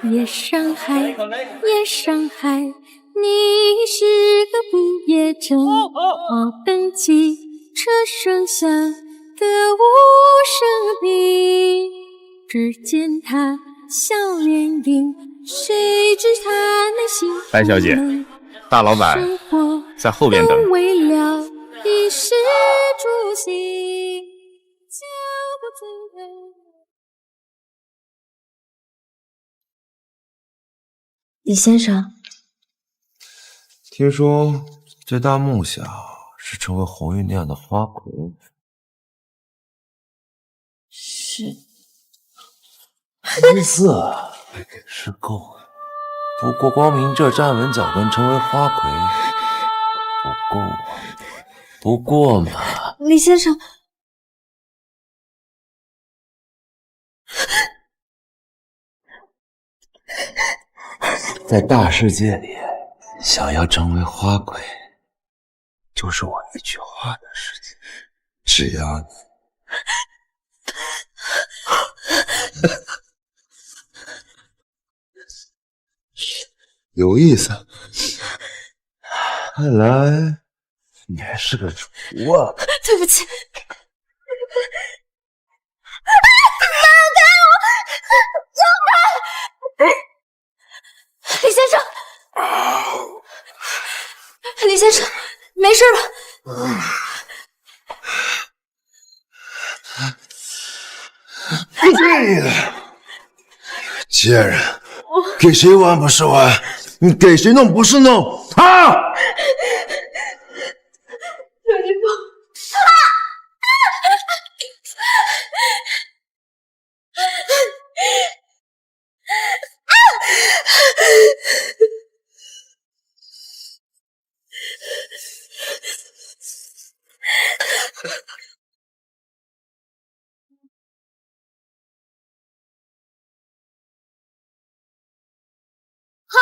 夜上海，夜上海，你是个不夜城。登记车声响得无声鸣，只见他笑脸迎，谁知他内心白小姐，大老板在后边等。为了衣食住行，就不曾等。李先生，听说最大梦想是成为红玉那样的花魁。是。姿色还给是够了，不过光凭这站稳脚跟成为花魁不够啊，不过嘛。李先生，在大世界里，想要成为花魁，就是我一句话的事情。只要你有意思，看来你还是个主啊！对不起，李先生，李先生，没事吧？去你的！贱人，给谁玩不是玩，你给谁弄不是弄啊！刘金峰，好嘞，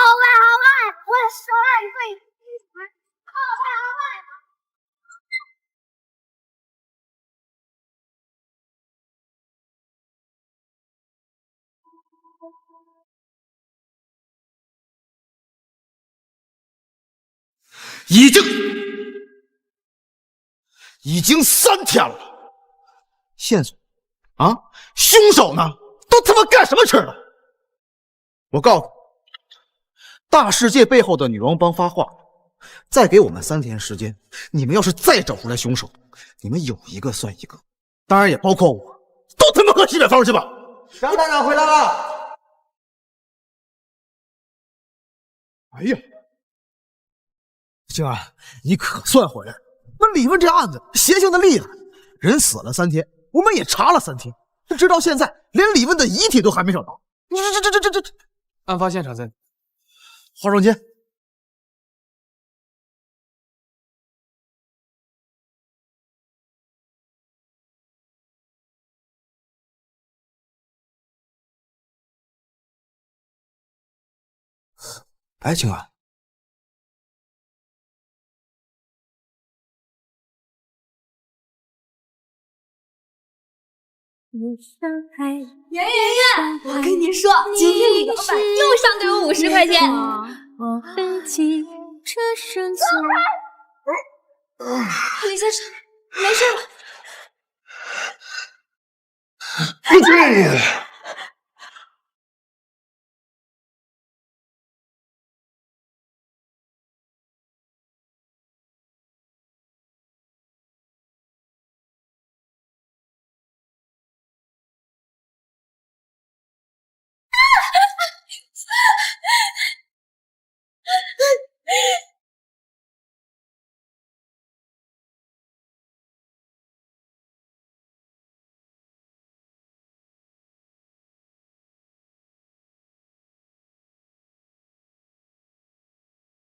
我也说了一个好嘞。已经3天了，线索啊，凶手呢？都他妈干什么去了？我告诉你，大世界背后的女王帮发话，再给我们3天时间，你们要是再找出来凶手，你们有一个算一个，当然也包括我，都他妈喝西北风去吧！张站长回来了。哎呀，静安，你可算回来了！那李问这案子邪性的厉害，人死了3天，我们也查了3天，直到现在连李问的遗体都还没找到。这，案发现场在化妆间。哎，静安，圆，我跟你说，今天李老板又上对我50块钱。登记车声响。李先生，没事吧？去你的！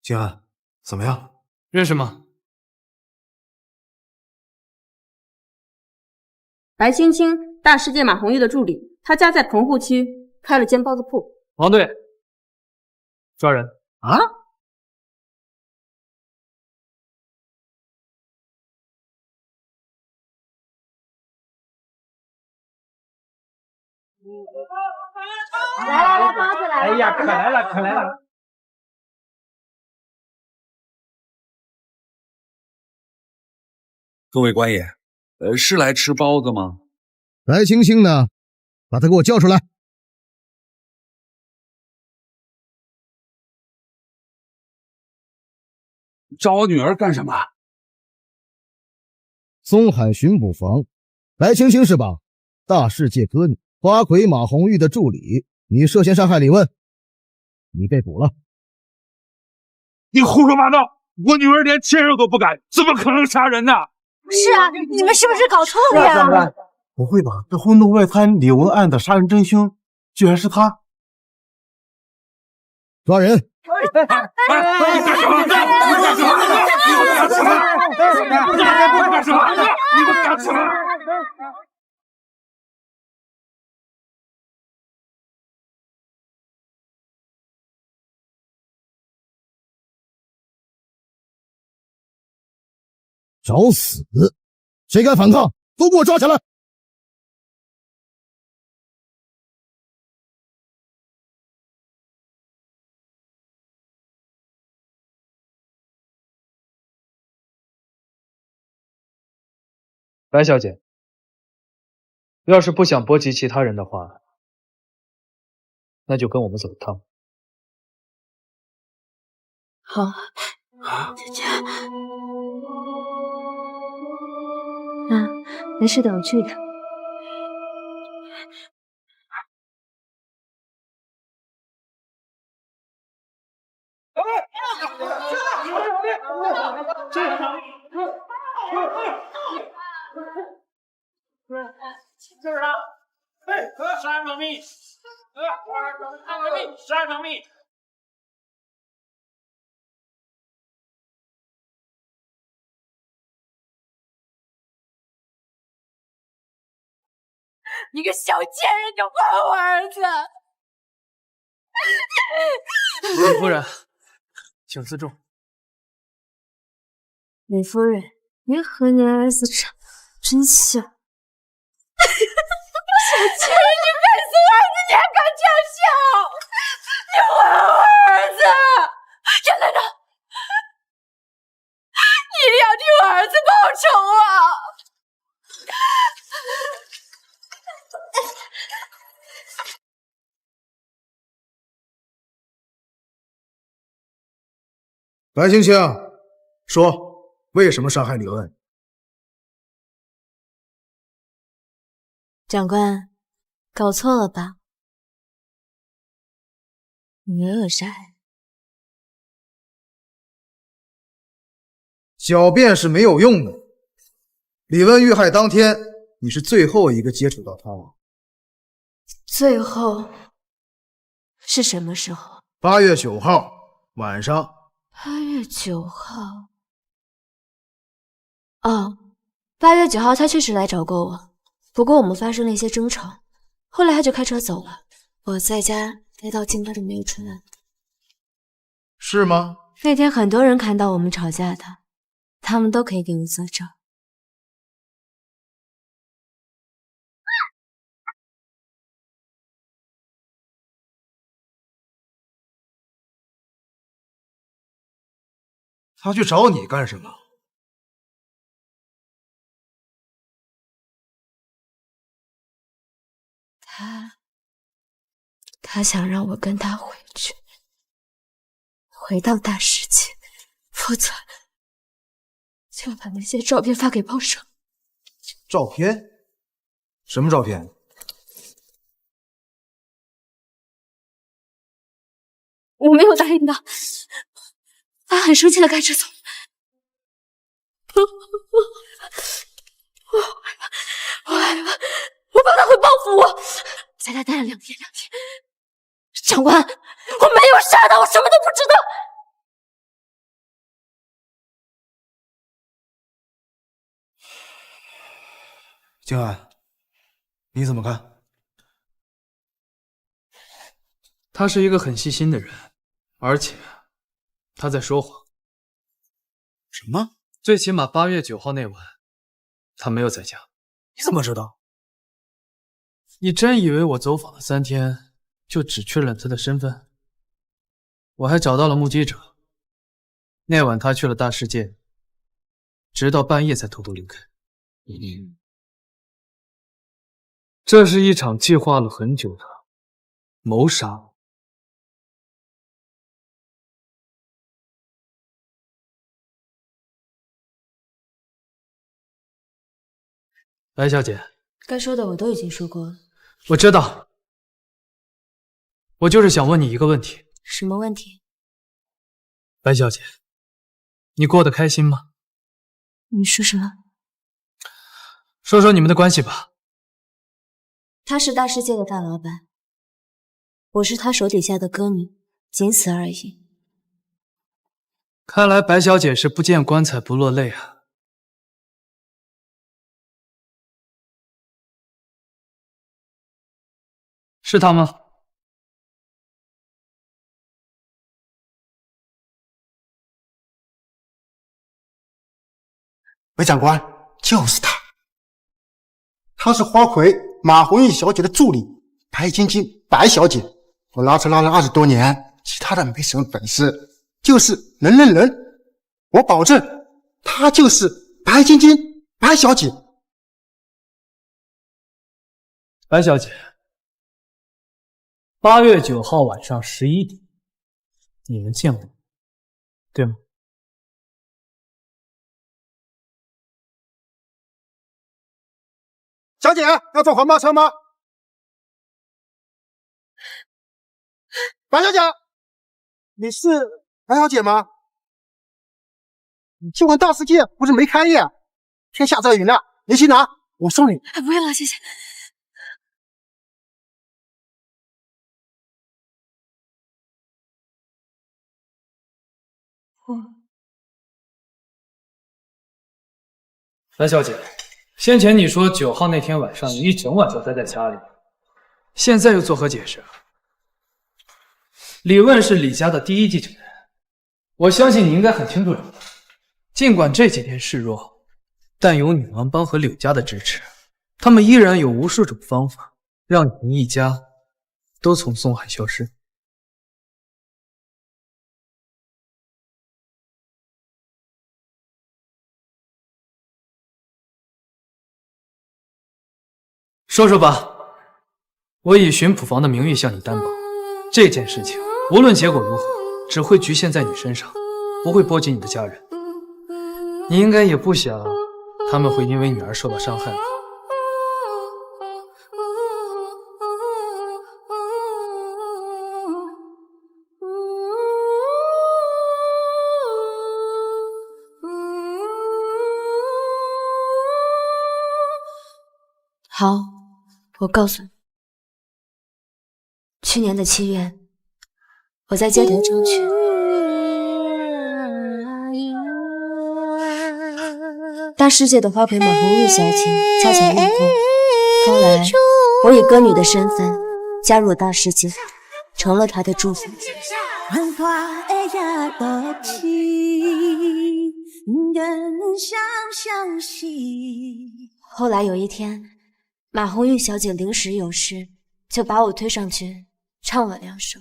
静安，怎么样？认识吗？白青青，大世界马红玉的助理，她家在棚户区开了间包子铺。王队，抓人。啊？来，包子来了！哎呀，可来了，可来了！各位官爷，是来吃包子吗？白青青呢？把她给我叫出来。找我女儿干什么？松海巡捕房，白青青是吧？大世界歌女花魁马红玉的助理，你涉嫌伤害李问，你被捕了。你胡说八道！我女儿连亲肉都不敢，怎么可能杀人呢？是啊，你们是不是搞错了呀？长官，不会吧？这轰动外滩李文案的杀人真凶，居然是他！抓人！你干什么？你干什么？你干什么？你们干什么？找死！谁敢反抗，都给我抓起来！白小姐，要是不想波及其他人的话，那就跟我们走一趟。好，姐姐。没事的，我去一趟。就是他！杀人偿命！杀人偿命！你个小贱人，就还我儿子！李夫人，请自重。李夫人，您和您儿子长真像。小贱人，你害死我儿子，你还敢叫嚣！你还我儿子！眼泪呢？你一定要替我儿子报仇啊！白青青，说为什么伤害李恩？长官，搞错了吧？没有杀人。狡辩是没有用的。李问遇害当天，你是最后一个接触到他的。最后是什么时候8月9号晚上。8月9号。哦，8月9号他确实来找过我，不过我们发生了一些争吵，后来他就开车走了。我在家待到今天都没有出来。是吗？那天很多人看到我们吵架的，他们都可以给我作证。他去找你干什么？他想让我跟他回去，回到大世界，否则就要把那些照片发给报社。照片？什么照片？我没有答应他，他很生气的开车走。我害怕，我怕他会报复我。在家待了2天。长官，我没有杀他，我什么都不知道。静安，你怎么看？他是一个很细心的人，而且他在说谎。什么？最起码8月9号那晚，他没有在家。你怎么知道？你真以为我走访了3天，就只确认他的身份？我还找到了目击者，那晚他去了大世界，直到半夜才偷偷离开。这是一场计划了很久的谋杀。白小姐，该说的我都已经说过了。我知道，我就是想问你一个问题。什么问题？白小姐，你过得开心吗？你说什么？说说你们的关系吧。他是大世界的大老板，我是他手底下的歌女，仅此而已。看来白小姐是不见棺材不落泪啊。是他吗？韦长官，就是他。她是花魁马红玉小姐的助理白晶晶，白小姐。我拉扯拉了20多年，其他的没什么本事，就是能认人。我保证，她就是白晶晶，白小姐。白小姐，8月9号晚上11点，你们见过，对吗？小姐，要坐黄包车吗？白小姐，你是白小姐吗？你今晚大世界不是没开业，天下这雨了，你去拿，我送你。不用了，谢谢。白小姐，先前你说9号那天晚上你一整晚都待在家里，现在又作何解释？李问是李家的第一继承人，我相信你应该很清楚这个。尽管这几天示弱，但有女王帮和柳家的支持，他们依然有无数种方法让你们一家都从松海消失。说说吧，我以巡捕房的名誉向你担保，这件事情无论结果如何，只会局限在你身上，不会波及你的家人。你应该也不想他们会因为女儿受到伤害吧？好，我告诉你，去年的7月，我在街头争取，大世界的花魁马红玉小姐恰巧遇过，后来我以歌女的身份加入大世界，成了她的助手。后来有一天，马红玉小姐临时有事，就把我推上去唱了2首。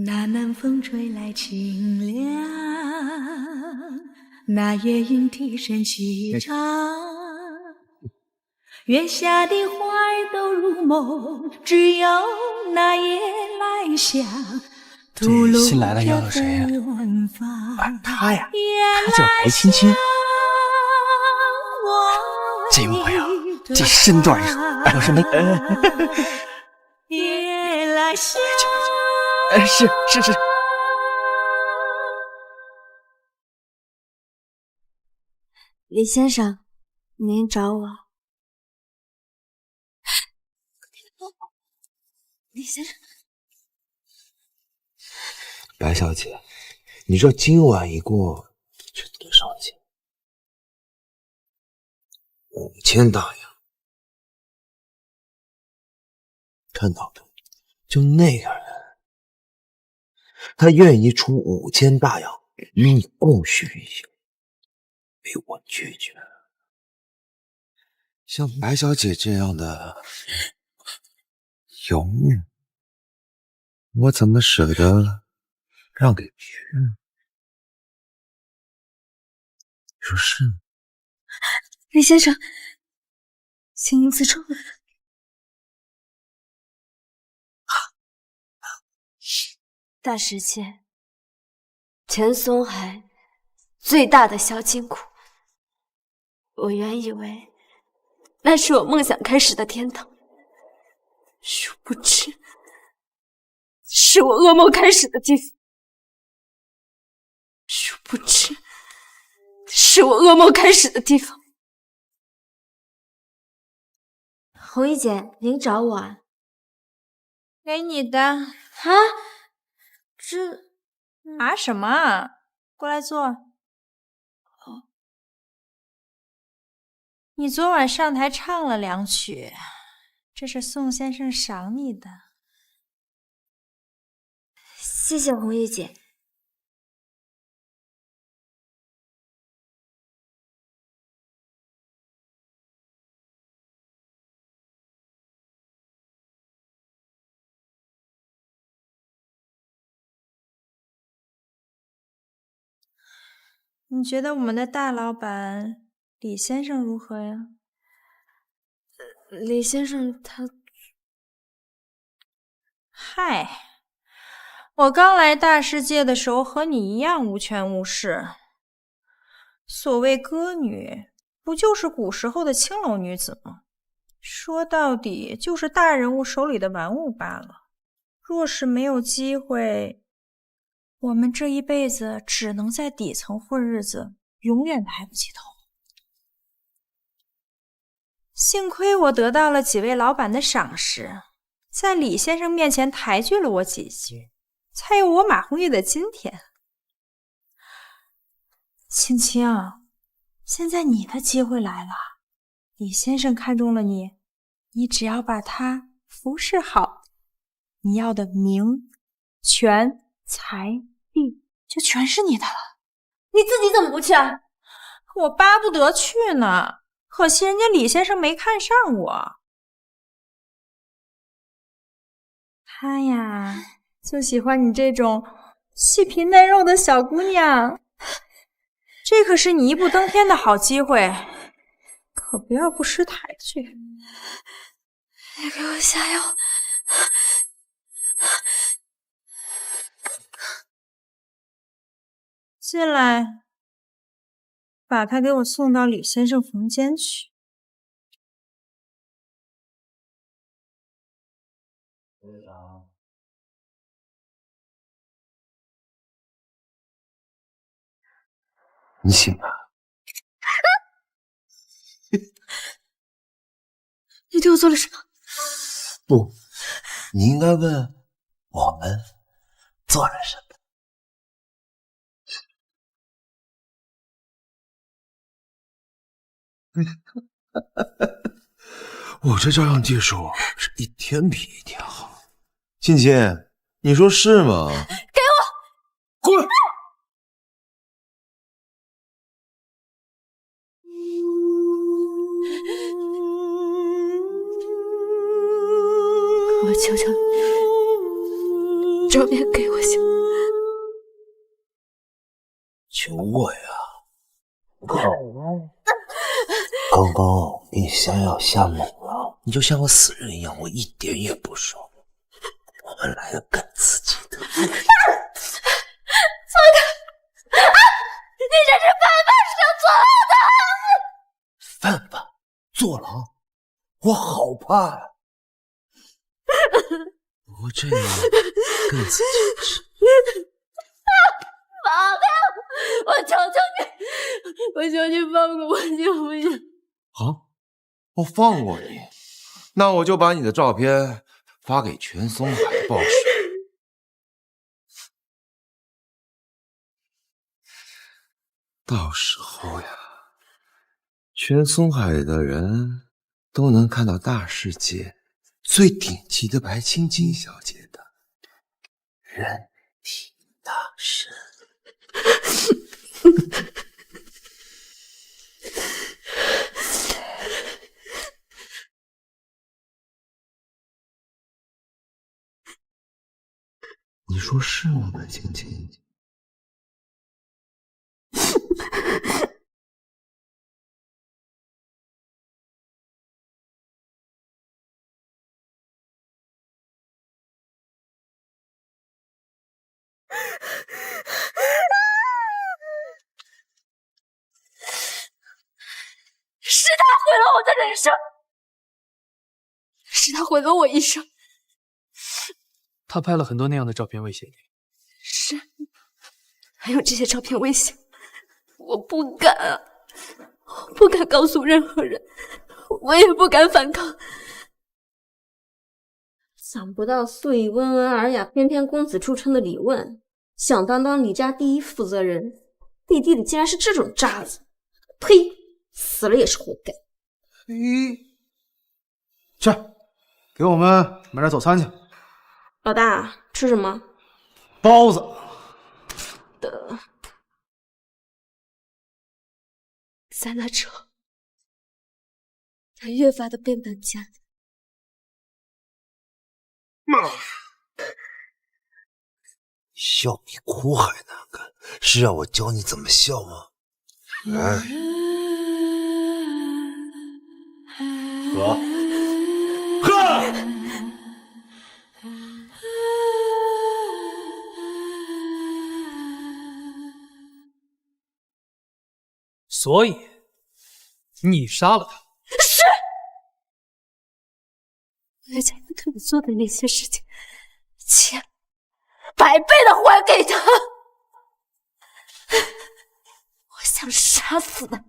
那南风吹来清凉，那夜莺啼声细唱，月下的花儿都入梦，只有那夜来香。这新来的丫头谁呀？她呀，她叫白青青。这模样，这身段呀，要是没……夜来香。是。李先生，您找我。李先生，白小姐，你知道今晚一过是多少钱？5000大洋。看到的，就那个人，他愿意出5000大洋与你共叙一生，被我拒绝了。像白小姐这样的尤女，我怎么舍得让给别人？你说是吗？李先生，请您自重。大世界，全松海最大的小金库。我原以为那是我梦想开始的天堂，殊不知是我噩梦开始的地方。殊不知是我噩梦开始的地方。红衣姐，您找我啊？给你的。啊？这啊什么啊？过来坐。哦，你昨晚上台唱了2曲，这是宋先生赏你的。谢谢红衣姐。你觉得我们的大老板李先生如何呀？李先生他……嗨，我刚来大世界的时候和你一样无权无势。所谓歌女，不就是古时候的青楼女子吗？说到底就是大人物手里的玩物罢了。若是没有机会，我们这一辈子只能在底层混日子，永远抬不起头。幸亏我得到了几位老板的赏识，在李先生面前抬举了我几句，才有我马红玉的今天。青青，现在你的机会来了，李先生看中了你，你只要把他服侍好，你要的名、权、财、地就全是你的了。你自己怎么不去啊？我巴不得去呢，可惜人家李先生没看上我。他呀，就喜欢你这种细皮嫩肉的小姑娘。这可是你一步登天的好机会，可不要不识抬举。你给我下药。进来，把他给我送到李先生房间去。队长，你醒了？你对我做了什么？不，你应该问我们做了什么。我这照相技术是一天比一天好。欣欣，你说是吗？给我滚！我求求你，照片给我行吗？求我呀！刚刚你下药下猛了，你就像个死人一样，我一点也不爽。我们来个更刺激的。放开！你这是犯法是要坐牢的！犯法？坐牢？我好怕呀！不过这样更刺激的是，放开！我求求你，我求你放过我行不行？好，我放过你，那我就把你的照片发给全松海报社。到时候呀，全松海的人都能看到大世界最顶级的白青青小姐的人体大神。你说是吗，白青青？是他毁了我的人生，是他毁了我一生。他拍了很多那样的照片威胁你。是，还有这些照片威胁我，不敢啊，我不敢告诉任何人，我也不敢反抗。想不到素以温文尔雅、翩翩公子著称的李问，想当李家第一负责人，背地里竟然是这种渣子！呸！死了也是活该。去，给我们买点早餐去。老大，吃什么？包子。在那之后，他越发的变本加厉。笑比哭还难看，是让我教你怎么笑吗？来，喝。所以，你杀了他？是。我将对我做的那些事情，钱百倍的还给他。我想杀死他，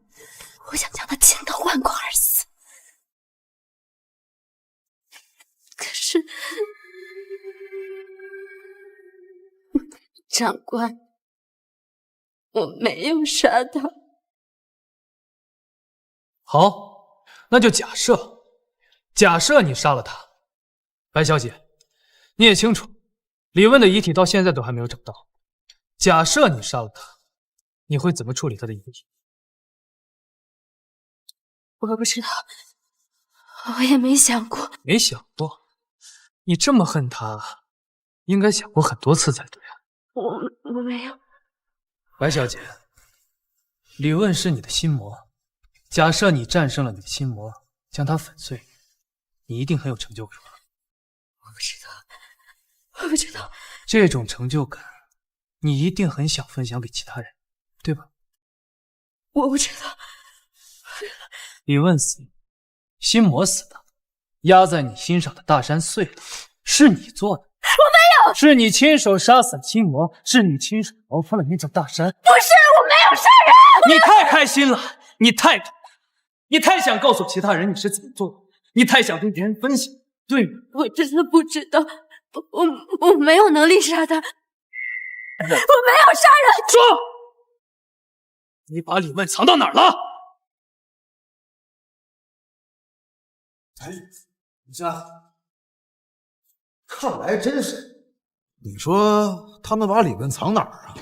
我想将他千刀万剐而死。可是，长官，我没有杀他。好，那就假设你杀了他。白小姐，你也清楚，李问的遗体到现在都还没有找到。假设你杀了他，你会怎么处理他的遗体？我不知道，我也没想过。没想过？你这么恨他，应该想过很多次才对啊。我没有。白小姐，李问是你的心魔。假设你战胜了你的心魔，将它粉碎，你一定很有成就感。我不知道。这种成就感，你一定很想分享给其他人，对吧？我不知道。李问死，心魔死的，压在你心上的大山碎了，是你做的。我没有。是你亲手杀死了心魔，是你亲手挠翻了那座大山。不是，我没有杀人。你太开心了，你太想告诉其他人你是怎么做的，你太想跟别人分享，对吗？我真的不知道，我没有能力杀他，我没有杀人。说，你把李问藏到哪儿了？哎，你这，看来真是。你说他们把李问藏哪儿啊？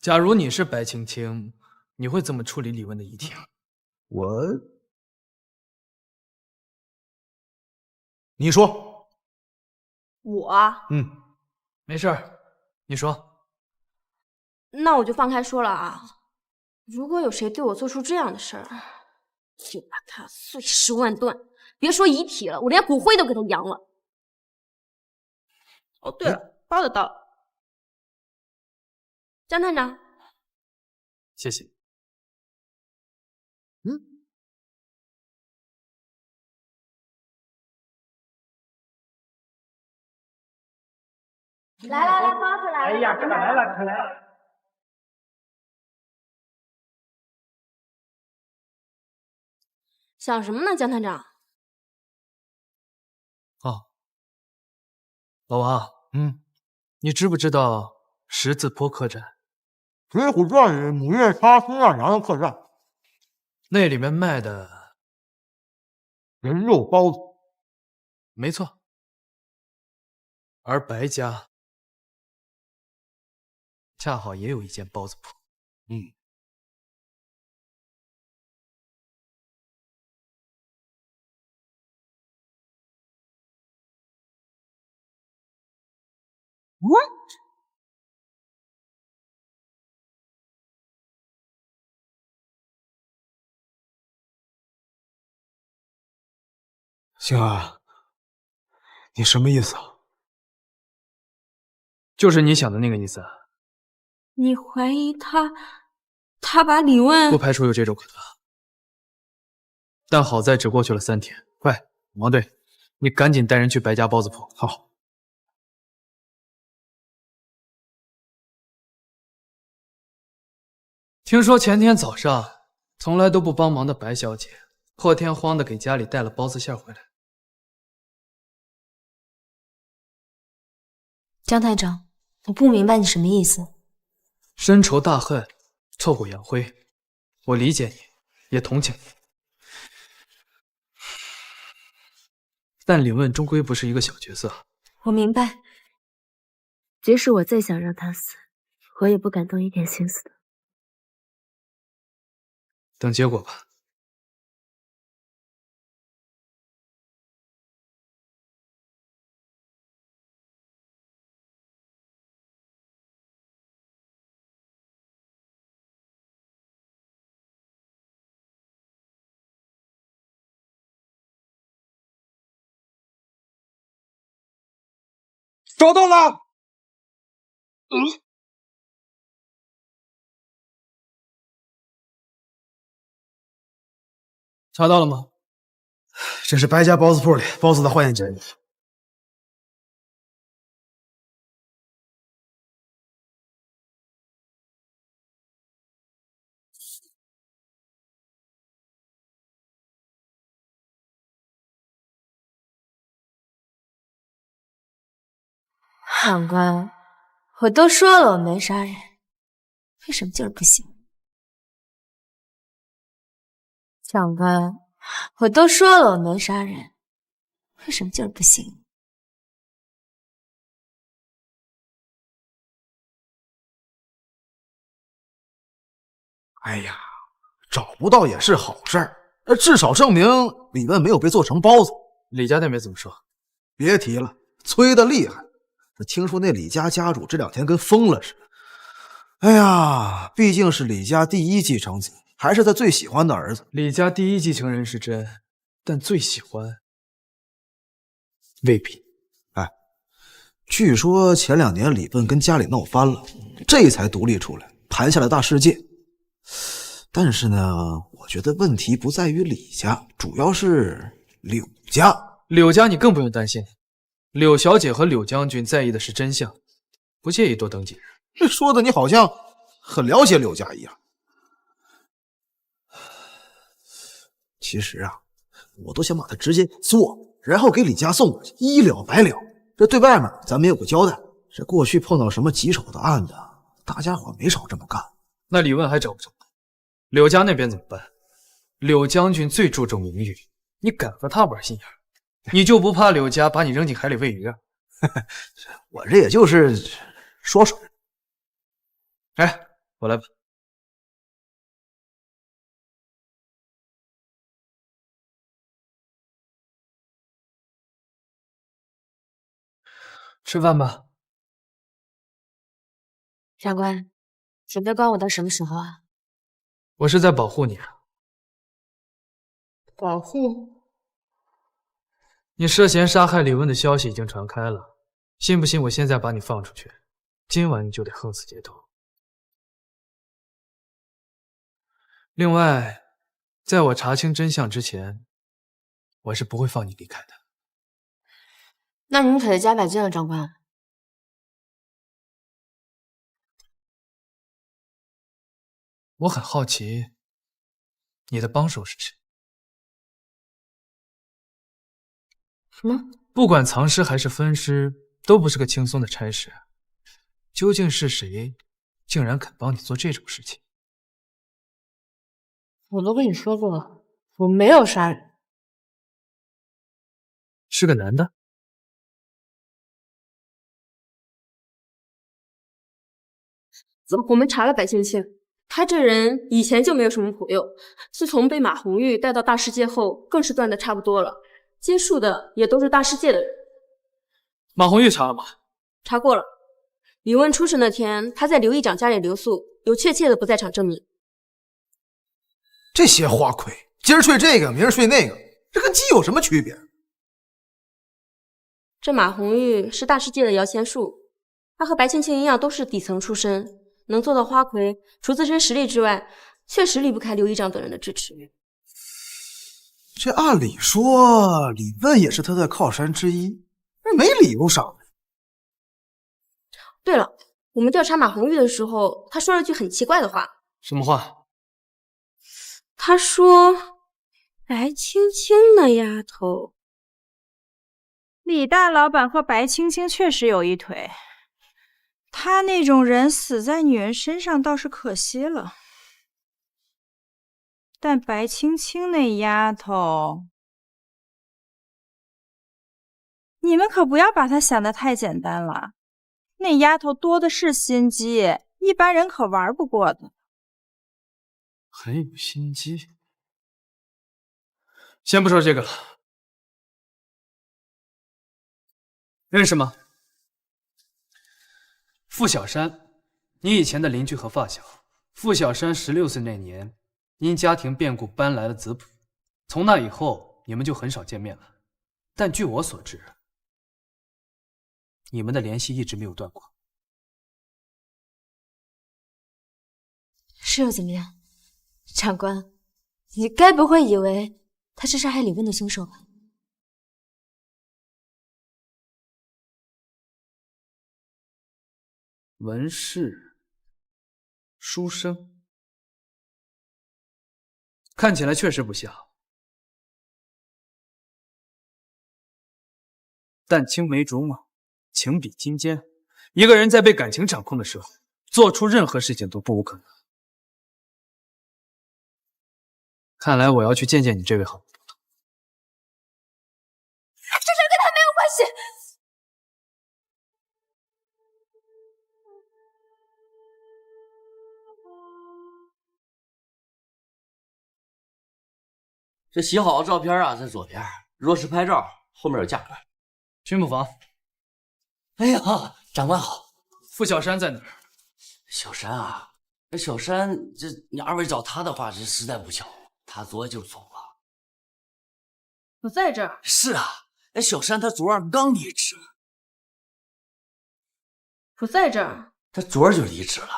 假如你是白青青，你会怎么处理李问的遗体？你说。我没事儿，你说。那我就放开说了啊，如果有谁对我做出这样的事儿，就把他碎尸万段，别说遗体了，我连骨灰都给他扬了。哦，对了，包子到了，江探长，谢谢。来，包子来了！哎呀，可来了，可来了！想什么呢，江探长？哦，老王，你知不知道十字坡客栈？《水浒传》里母夜叉孙二娘的客栈，那里面卖的人肉包子。没错，而白家恰好也有一间包子铺。星儿，你什么意思啊？就是你想的那个意思啊。你怀疑他把李问？不排除有这种可能，但好在只过去了3天。快，王队，你赶紧带人去白家包子铺。好。听说前天早上从来都不帮忙的白小姐，破天荒的给家里带了包子馅回来。江探长，我不明白你什么意思。深仇大恨，挫骨扬灰，我理解你，也同情你。但李问终归不是一个小角色。我明白，即使我再想让他死，我也不敢动一点心思的。等结果吧。找到了。查到了吗？这是白家包子铺里包子的化验结果。长官，我都说了我没杀人，为什么就是不行？长官，我都说了我没杀人，为什么就是不行？哎呀，找不到也是好事儿，至少证明李问没有被做成包子。李家那边怎么说？别提了，催得厉害。听说那李家家主这2天跟疯了似的。哎呀，毕竟是李家第1继承子，还是他最喜欢的儿子。李家第1继承人是真，但最喜欢未必。哎，据说前2年李问跟家里闹翻了，这才独立出来，盘下了大世界。但是呢，我觉得问题不在于李家，主要是柳家。柳家你更不用担心，柳小姐和柳将军在意的是真相，不介意多等几日。这说的你好像很了解柳家一样。其实啊，我都想把他直接做，然后给李家送过去，一了百了。这对外面咱们有个交代。这过去碰到什么棘手的案子，大家伙没少这么干。那李问还找不着，柳家那边怎么办？柳将军最注重名誉，你敢和他玩心眼，你就不怕柳家把你扔进海里喂鱼啊？我这也就是说说。哎，我来吧。吃饭吧。长官，准备关我到什么时候啊？我是在保护你啊。保护？你涉嫌杀害李问的消息已经传开了，信不信我现在把你放出去，今晚你就得横死街头。另外，在我查清真相之前，我是不会放你离开的。那您可得加把劲了，长官。我很好奇，你的帮手是谁？什么？不管藏尸还是分尸，都不是个轻松的差事。究竟是谁，竟然肯帮你做这种事情？我都跟你说过了，我没有杀人。是个男的？我们查了白青青，他这人以前就没有什么朋友，自从被马红玉带到大世界后，更是断的差不多了，接触的也都是大世界的人。马红玉查了吗？查过了，李问出事那天，他在刘议长家里留宿，有确切的不在场证明。这些花魁，今儿睡这个，明儿睡那个，这跟鸡有什么区别？这马红玉是大世界的摇钱树，他和白青青一样，都是底层出身，能做到花魁，除自身实力之外，确实离不开刘议长等人的支持。这按理说，李问也是他的靠山之一，没理由上来。对了，我们调查马红玉的时候，他说了句很奇怪的话。什么话？他说：“白青青那丫头。”李大老板和白青青确实有一腿，他那种人死在女人身上倒是可惜了。但白青青那丫头，你们可不要把她想得太简单了。那丫头多的是心机，一般人可玩不过的。很有心机。先不说这个了，认识吗？傅小山，你以前的邻居和发小。傅小山16岁那年，因家庭变故搬来了子浦，从那以后你们就很少见面了。但据我所知，你们的联系一直没有断过。是又怎么样？长官，你该不会以为他是杀害李问的凶手吧？文士、书生，看起来确实不像。但青梅竹马，情比金坚。一个人在被感情掌控的时候，做出任何事情都不无可能。看来我要去见见你这位好朋友。这事跟他没有关系。这洗好的照片啊，在左边。若是拍照，后面有价格。巡捕房。哎呀，长官好。傅小山在哪儿？小山啊，这小山，这你二位找他的话，这实在不巧，他昨儿就走了。不在这儿。是啊，那小山他昨儿刚离职。不在这儿。他昨儿就离职了。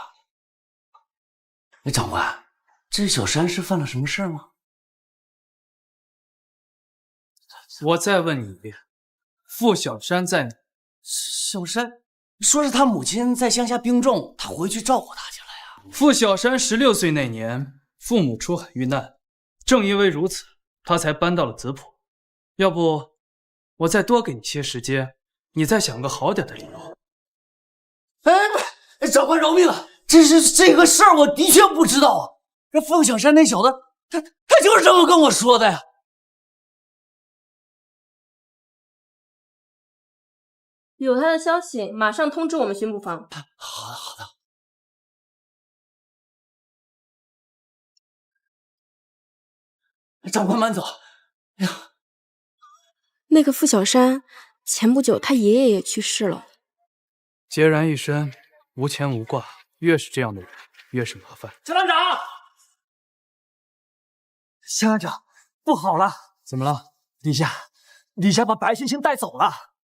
哎，长官，这小山是犯了什么事吗？我再问你一遍，傅小山在哪？小山说是他母亲在乡下病重，他回去照顾他去了呀。傅小山16岁那年，父母出海遇难，正因为如此，他才搬到了子浦。要不，我再多给你些时间，你再想个好点的理由。哎，长官饶命啊！这个事儿，我的确不知道啊。这傅小山那小子，他就是这么跟我说的呀。有他的消息，马上通知我们巡捕房。好的，好的。长官慢走。哎呀，那个傅小山，前不久他爷爷也去世了。孑然一身，无牵无挂，越是这样的人，越是麻烦。肖团长，肖团长，不好了！怎么了？李夏把白青青带走了。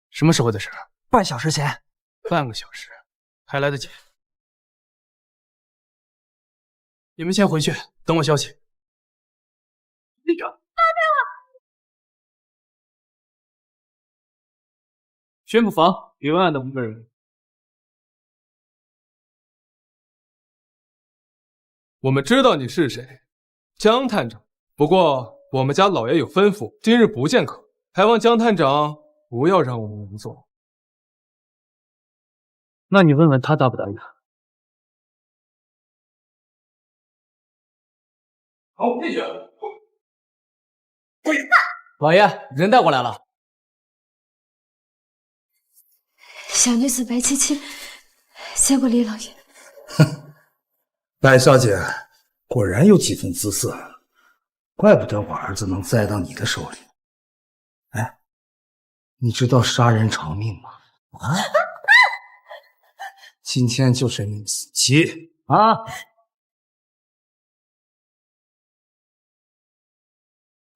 什么时候的事？半小时前。半个小时，还来得及。你们先回去，等我消息。队长，巡捕房有案的5个人。我们知道你是谁，江探长。不过我们家老爷有吩咐，今日不见客，还望江探长不要让我们无座。那你问问他答不答应？好，进去。老爷，人带过来了。小女子白青青谢过李老爷。白小姐果然有几分姿色，怪不得我儿子能栽到你的手里。哎，你知道杀人偿命吗？啊！今天就是你死期啊！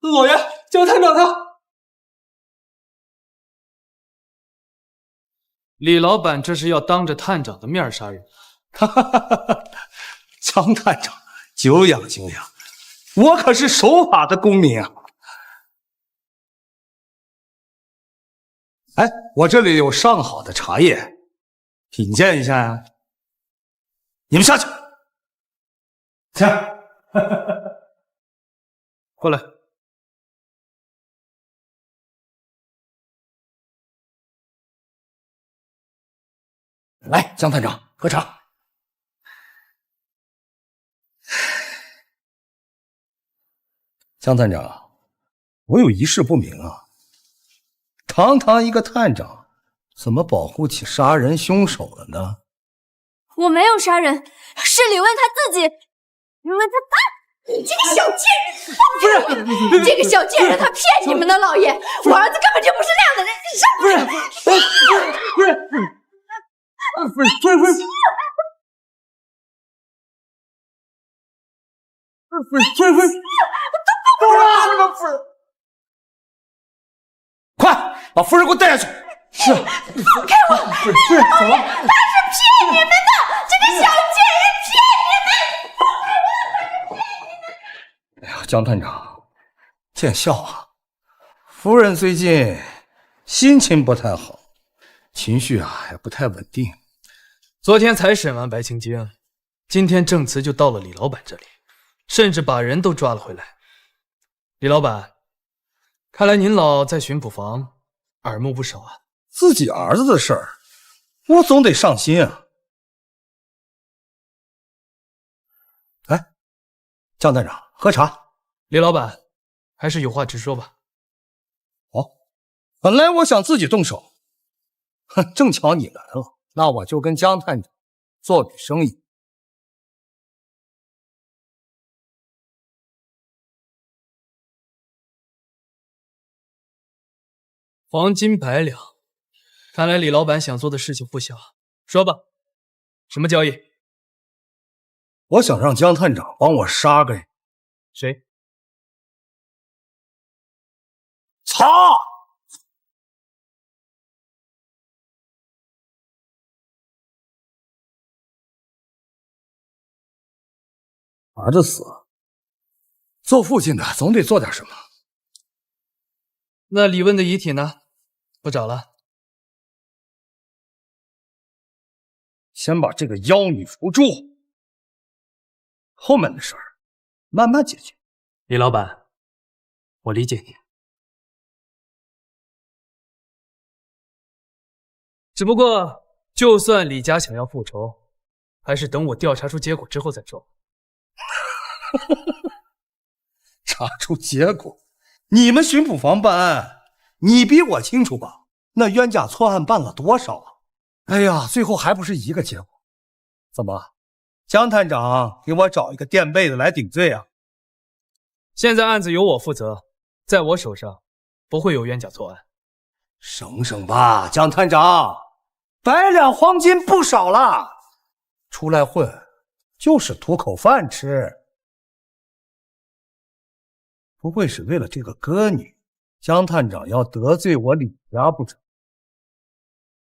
老爷，江探长他……李老板这是要当着探长的面杀人？哈哈哈哈！江探长，久仰久仰，我可是守法的公民啊！哎，我这里有上好的茶叶，品鉴一下呀。你们下去。去，过来。来，江探长，喝茶。江探长，我有一事不明啊，堂堂一个探长，怎么保护起杀人凶手了呢？我没有杀人，是李问他自己。李问他这个小贱人，不是这个小贱人，他骗你们的，老爷，我儿子根本就不是那样的人，你上不是。快把夫人给我带下去！是，放开我！夫人怎么了？他是骗你们的，这个小贱人骗你们！放开我！他是骗你们！哎呀，江探长，见笑啊！夫人最近心情不太好，情绪也不太稳定。昨天才审完白青晶，今天证词就到了李老板这里，甚至把人都抓了回来。李老板，看来您老在巡捕房耳目不少啊。自己儿子的事儿，我总得上心啊。哎，江探长，喝茶。李老板，还是有话直说吧。好，本来我想自己动手，正巧你来了，那我就跟江探长做笔生意。黄金100两，看来李老板想做的事情不小。说吧，什么交易？我想让江探长帮我杀个人。谁？操！儿子死了，做父亲的总得做点什么。那李问的遗体呢？不找了。先把这个妖女扶住，后面的事儿慢慢解决。李老板，我理解你。只不过，就算李家想要复仇，还是等我调查出结果之后再说。查出结果？你们巡捕房办案，你比我清楚吧？那冤假错案办了多少啊？哎呀，最后还不是一个结果。怎么，江探长给我找一个垫背的来顶罪啊？现在案子由我负责，在我手上不会有冤假错案。省省吧，江探长，100两黄金不少了，出来混就是图口饭吃。不会是为了这个歌女，江探长要得罪我李家不成？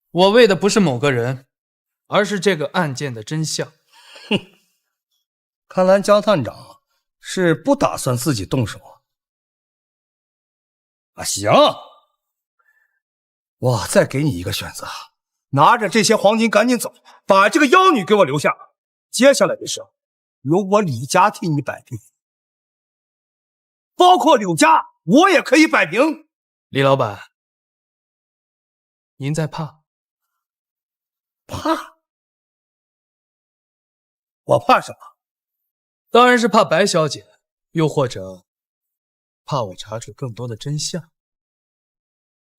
我为的不是某个人，而是这个案件的真相。哼，看来江探长是不打算自己动手啊。行，我再给你一个选择，拿着这些黄金赶紧走，把这个妖女给我留下。接下来的事由我李家替你摆平。包括柳家，我也可以摆平。李老板，您在怕？怕？我怕什么？当然是怕白小姐，又或者怕我查出更多的真相。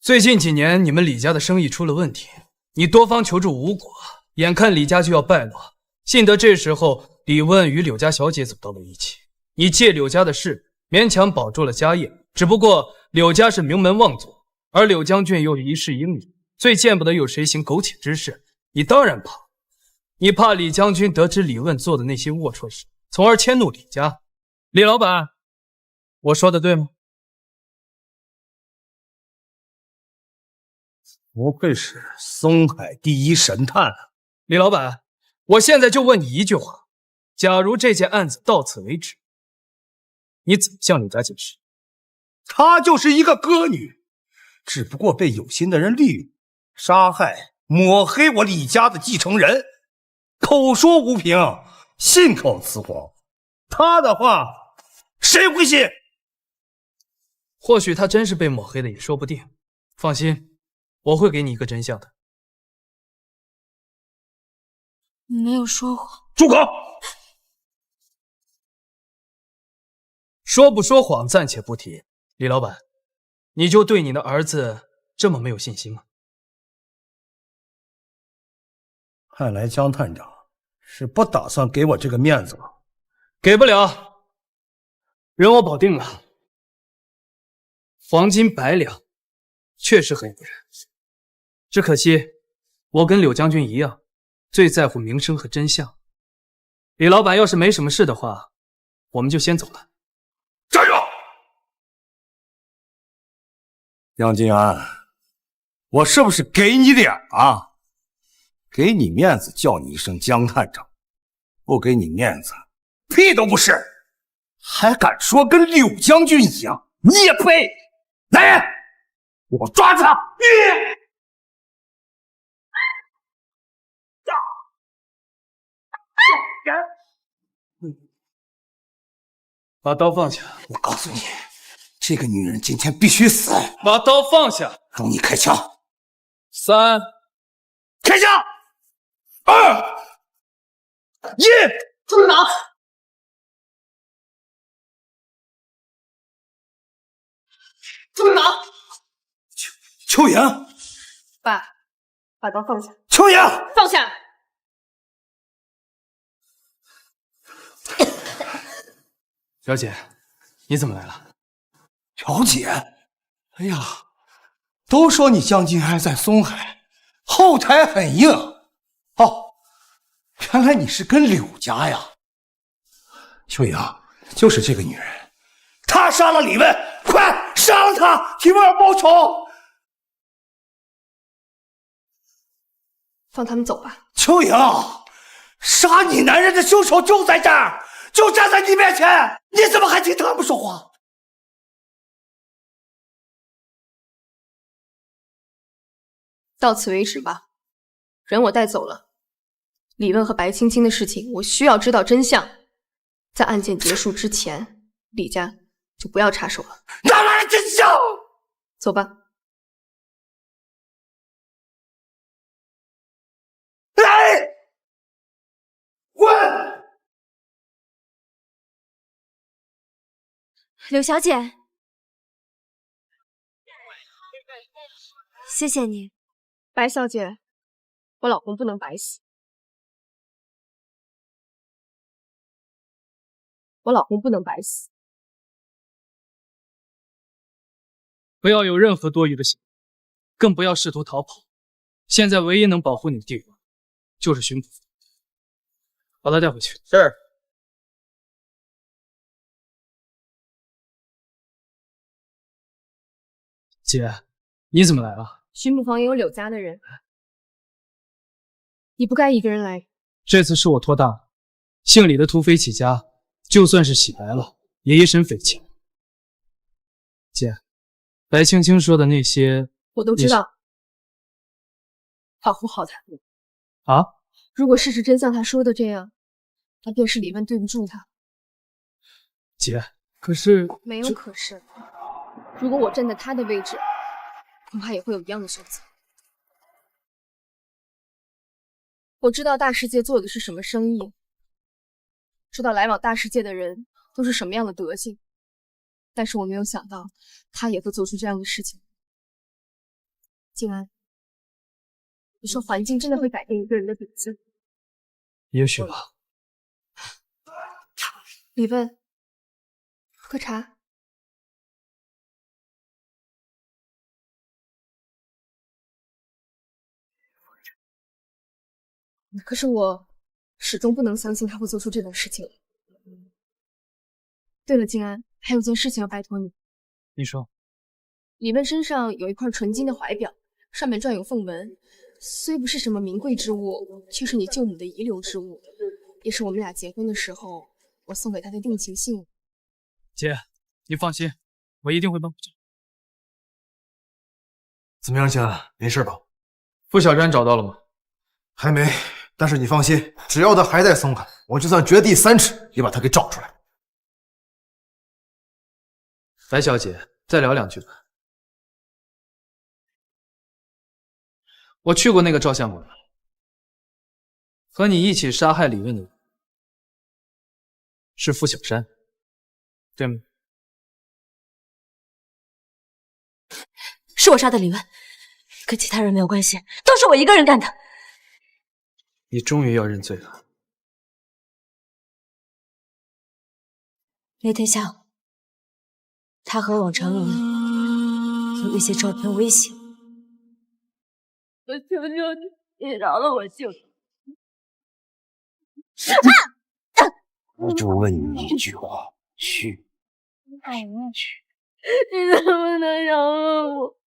最近几年，你们李家的生意出了问题，你多方求助无果，眼看李家就要败落，幸得这时候李问与柳家小姐走到了一起，你借柳家的事勉强保住了家业。只不过柳家是名门望族，而柳将军又一世英名，最见不得有谁行苟且之事。你当然怕，你怕李将军得知李问做的那些龌龊事，从而迁怒李家。李老板，我说的对吗？不愧是松海第一神探啊！李老板，我现在就问你一句话：假如这件案子到此为止，你怎么向柳家解释？她就是一个歌女，只不过被有心的人利用、杀害、抹黑我李家的继承人，口说无凭，信口雌黄。她的话，谁会信？或许她真是被抹黑的，也说不定。放心，我会给你一个真相的。你没有说谎。住口！说不说谎暂且不提，李老板，你就对你的儿子这么没有信心吗？看来江探长是不打算给我这个面子了。给不了，人我保定了，黄金100两，确实很诱人。只可惜，我跟柳将军一样，最在乎名声和真相。李老板要是没什么事的话，我们就先走了。站住！杨金安，我是不是给你脸啊？给你面子叫你一声江探长，不给你面子，屁都不是！还敢说跟柳将军一样，你也配！来人，我抓住他！把刀放下！我告诉你，这个女人今天必须死！把刀放下！容你开枪！3，开枪！2、1，住手！住手！秋莹，爸，把刀放下。秋莹，放下！小姐，你怎么来了？小姐，哎呀，都说你江金安在松海，后台很硬。哦，原来你是跟柳家呀。秋莹，就是这个女人，她杀了李问，快杀了她，替我儿报仇！放他们走吧。秋莹，杀你男人的凶手就在这儿，就站在你面前，你怎么还听他们说话？到此为止吧，人我带走了。李问和白青青的事情，我需要知道真相。在案件结束之前，李家就不要插手了。哪来的真相？走吧。来，滚！柳小姐，谢谢你。白小姐，我老公不能白死。我老公不能白死。不要有任何多余的行动，更不要试图逃跑。现在唯一能保护你的地方，就是巡捕。把他带回去。是。姐，你怎么来了？巡捕房也有柳家的人，你不该一个人来。这次是我托大，姓李的土匪起家，就算是洗白了，也一身匪气。姐，白青青说的那些我都知道，保护好他。啊？如果事实真像他说的这样，那便是李问对不住他。姐，可是没有可是。如果我站在他的位置，恐怕也会有一样的选择。我知道大世界做的是什么生意，知道来往大世界的人都是什么样的德行，但是我没有想到他也会做出这样的事情。静安，你说环境真的会改变一个人的底子？也许吧。李问，喝茶。可是我始终不能相信他会做出这种事情。对了，静安，还有件事情要拜托你。你说。李问身上有一块纯金的怀表，上面篆有凤纹，虽不是什么名贵之物，却是你舅母的遗留之物，也是我们俩结婚的时候我送给她的定情信。姐，你放心，我一定会帮助。怎么样，静安，没事吧？傅小山找到了吗？还没，但是你放心，只要他还在松海，我就算掘地3尺也把他给找出来。白小姐，再聊2句吧。我去过那个照相馆，和你一起杀害李问的人是傅小山，对吗？是我杀的李问，跟其他人没有关系，都是我一个人干的。你终于要认罪了。那天下午，他和往常一样，用那些照片威胁我。我求求你，你饶了我舅舅！我就问你一句话，去。去！你能不能饶了我？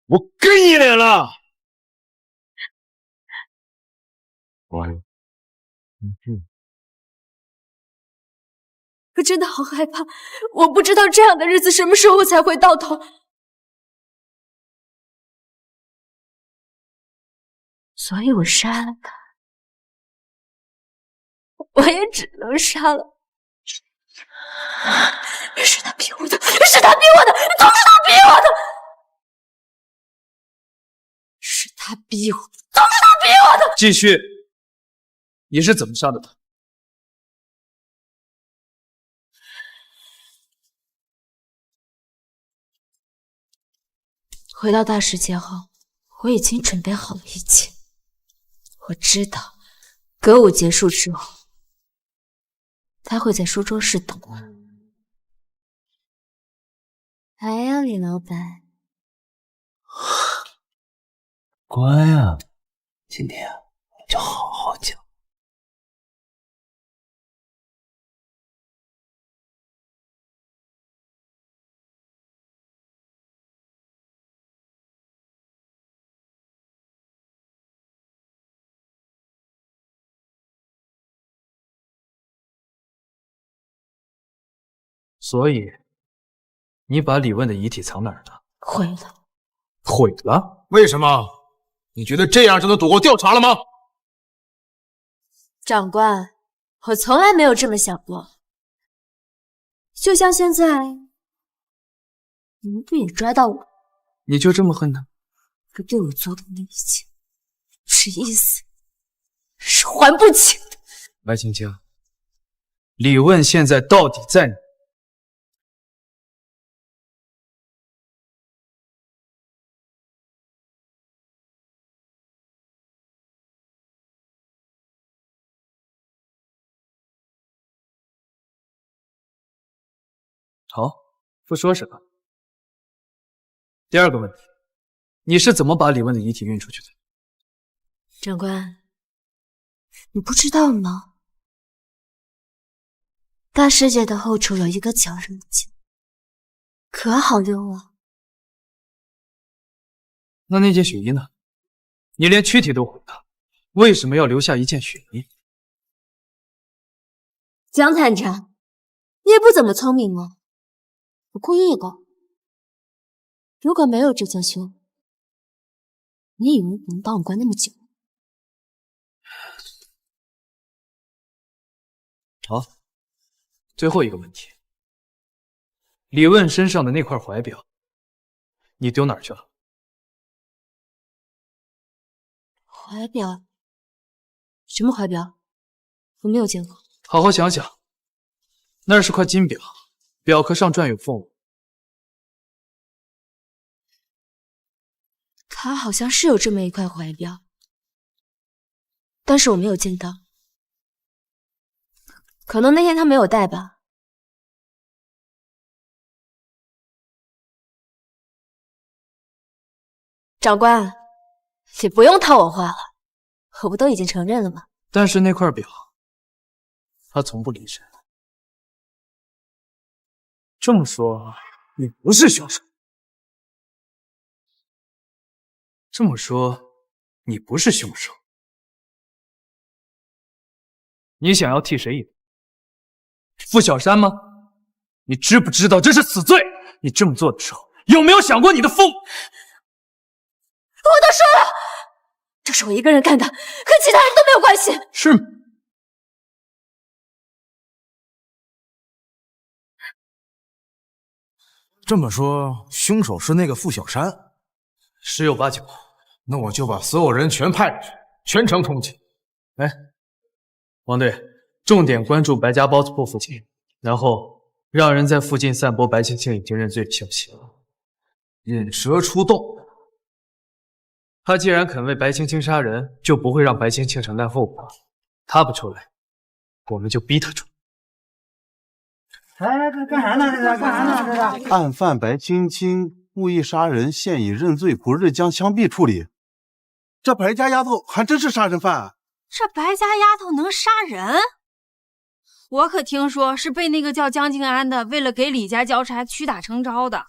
我给你脸了！我真的好害怕，我不知道这样的日子什么时候才会到头。所以我杀了他，我也只能杀了。是他逼我的，是他逼我的，都是他逼我的，是他逼我的，都是他逼我的。继续，你是怎么杀的他？回到大世界后，我已经准备好了一切。我知道，歌舞结束之后，他会在梳妆室等我。来呀，李老板。乖呀，今天我就好好讲。所以，你把李问的遗体藏哪儿了？毁了。毁了？为什么？你觉得这样就能躲过调查了吗？长官，我从来没有这么想过。就像现在，你们不也抓到我？你就这么恨他？可对我做的那一切，是一死，是还不起的。白青青，李问现在到底在哪？好，不说什么。第二个问题，你是怎么把李问的遗体运出去的？长官，你不知道吗？大世界的后厨有一个绞肉机，可好溜啊！那件血衣呢？你连躯体都毁了，为什么要留下一件血衣？江探长，你也不怎么聪明哦。我故意的。如果没有这件血，你以为能把我关那么久？好，最后一个问题，李问身上的那块怀表，你丢哪儿去了？怀表？什么怀表？我没有见过。好好想想，那是块金表，表壳上篆有凤纹。他好像是有这么一块怀表，但是我没有见到，可能那天他没有带吧。长官，也不用套我话了，我不都已经承认了吗？但是那块表，他从不离身。这么说，你不是凶手。这么说，你不是凶手。你想要替谁赢？傅小山吗？你知不知道这是死罪？你这么做的时候，有没有想过你的父母？我都说了，这是我一个人干的，和其他人都没有关系。是吗？这么说，凶手是那个傅小山，十有八九。那我就把所有人全派出去，全城通缉。哎，王队，重点关注白家包子铺附近，然后让人在附近散播白青青已经认罪的消息。引蛇出洞。他既然肯为白青青杀人，就不会让白青青承担后果。他不出来，我们就逼他出来。哎，干啥呢？这是干啥呢？这是案犯白青青故意杀人，现已认罪，昨日将枪毙处理。这白家丫头还真是杀人犯。这白家丫头能杀人？我可听说是被那个叫江静安的为了给李家交差屈打成招的。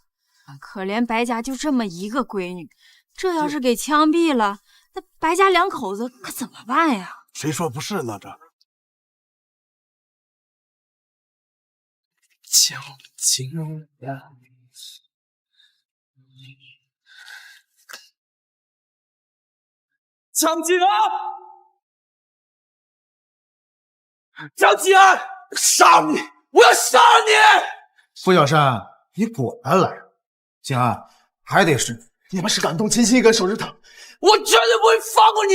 可怜白家就这么一个闺女，这要是给枪毙了，那白家两口子可怎么办呀？谁说不是呢？这江静安，江静安，江静安，杀你！我要杀你！傅小山，你果然来了。静安，还得是你们是敢动秦心一根手指头，我绝对不会放过你！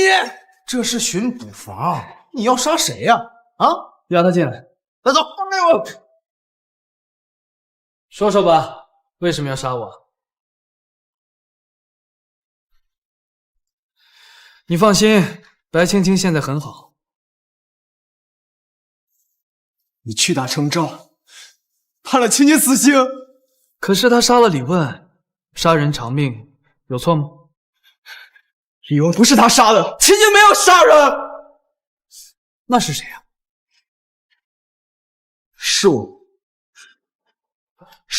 这是巡捕房，你要杀谁呀？啊？押他进来。来，走。说说吧，为什么要杀我？你放心，白青青现在很好。你屈打成招，判了青青死刑。可是他杀了李问，杀人偿命，有错吗？李问不是他杀的，青青没有杀人。那是谁呀？是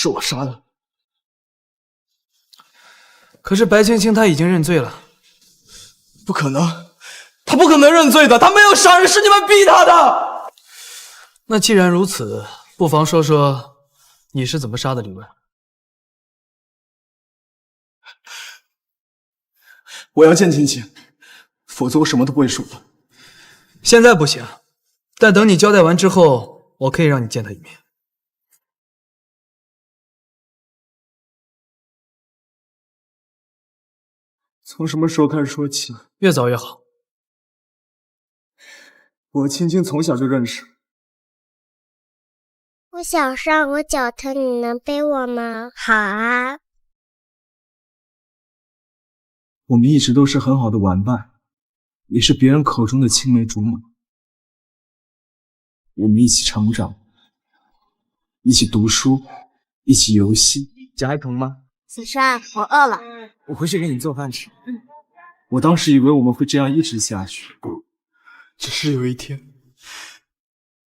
我杀的。可是白青青她已经认罪了。不可能，他不可能认罪的，他没有杀人，是你们逼他的。那既然如此，不妨说说你是怎么杀的李问？我要见青青，否则我什么都不会说的。现在不行，但等你交代完之后，我可以让你见他一面。从什么时候开始说起？越早越好。我和青青从小就认识。我想上我脚疼，你能背我吗？好啊。我们一直都是很好的玩伴，也是别人口中的青梅竹马。我们一起成长，一起读书，一起游戏。脚还疼吗？子珊，我饿了。我回去给你做饭吃。我当时以为我们会这样一直下去，只是有一天，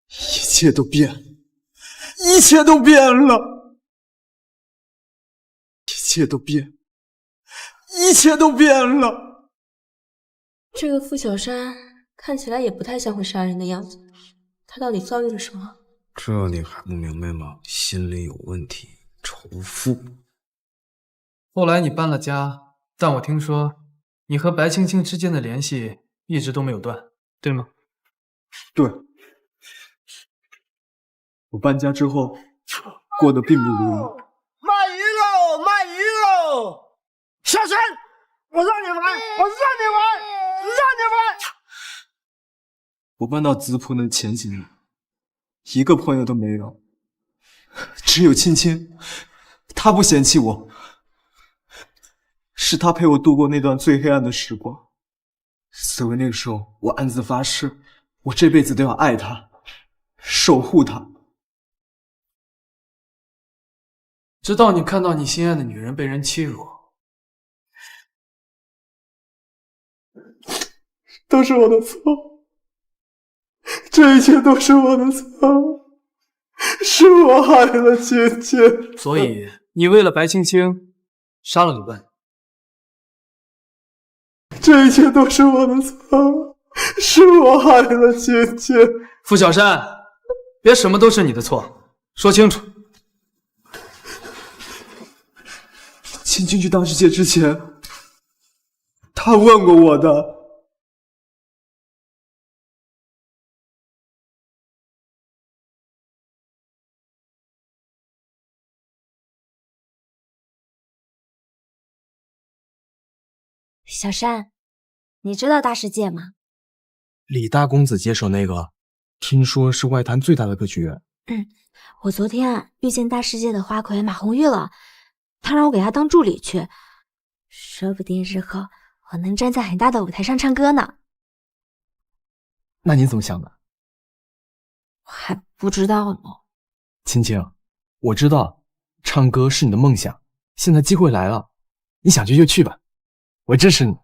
一切都变了，一切都变了，一切都变，一切都变了。这个傅小山看起来也不太像会杀人的样子，他到底遭遇了什么？这你还不明白吗？心里有问题，仇富。后来你搬了家，但我听说你和白青青之间的联系一直都没有断，对吗？对，我搬家之后过得并不如意。卖鱼喽，卖鱼喽！小陈，我让你玩，让你玩！我搬到子浦的前几年，一个朋友都没有，只有青青，她不嫌弃我。是他陪我度过那段最黑暗的时光。所以那个时候，我暗自发誓，我这辈子都要爱他，守护他。直到你看到你心爱的女人被人欺辱，都是我的错，这一切都是我的错，是我害了青青。所以你为了白青青杀了李问。这一切都是我的错，是我害了青青。傅小山，别什么都是你的错，说清楚。青青去大世界之前，他问过我的。小山，你知道大世界吗？李大公子接手那个，听说是外坛最大的歌剧院。我昨天遇见大世界的花魁马红玉了，他让我给他当助理去，说不定日后我能站在很大的舞台上唱歌呢。那你怎么想的？我还不知道呢。青青，我知道唱歌是你的梦想，现在机会来了，你想去就去吧，我支持你。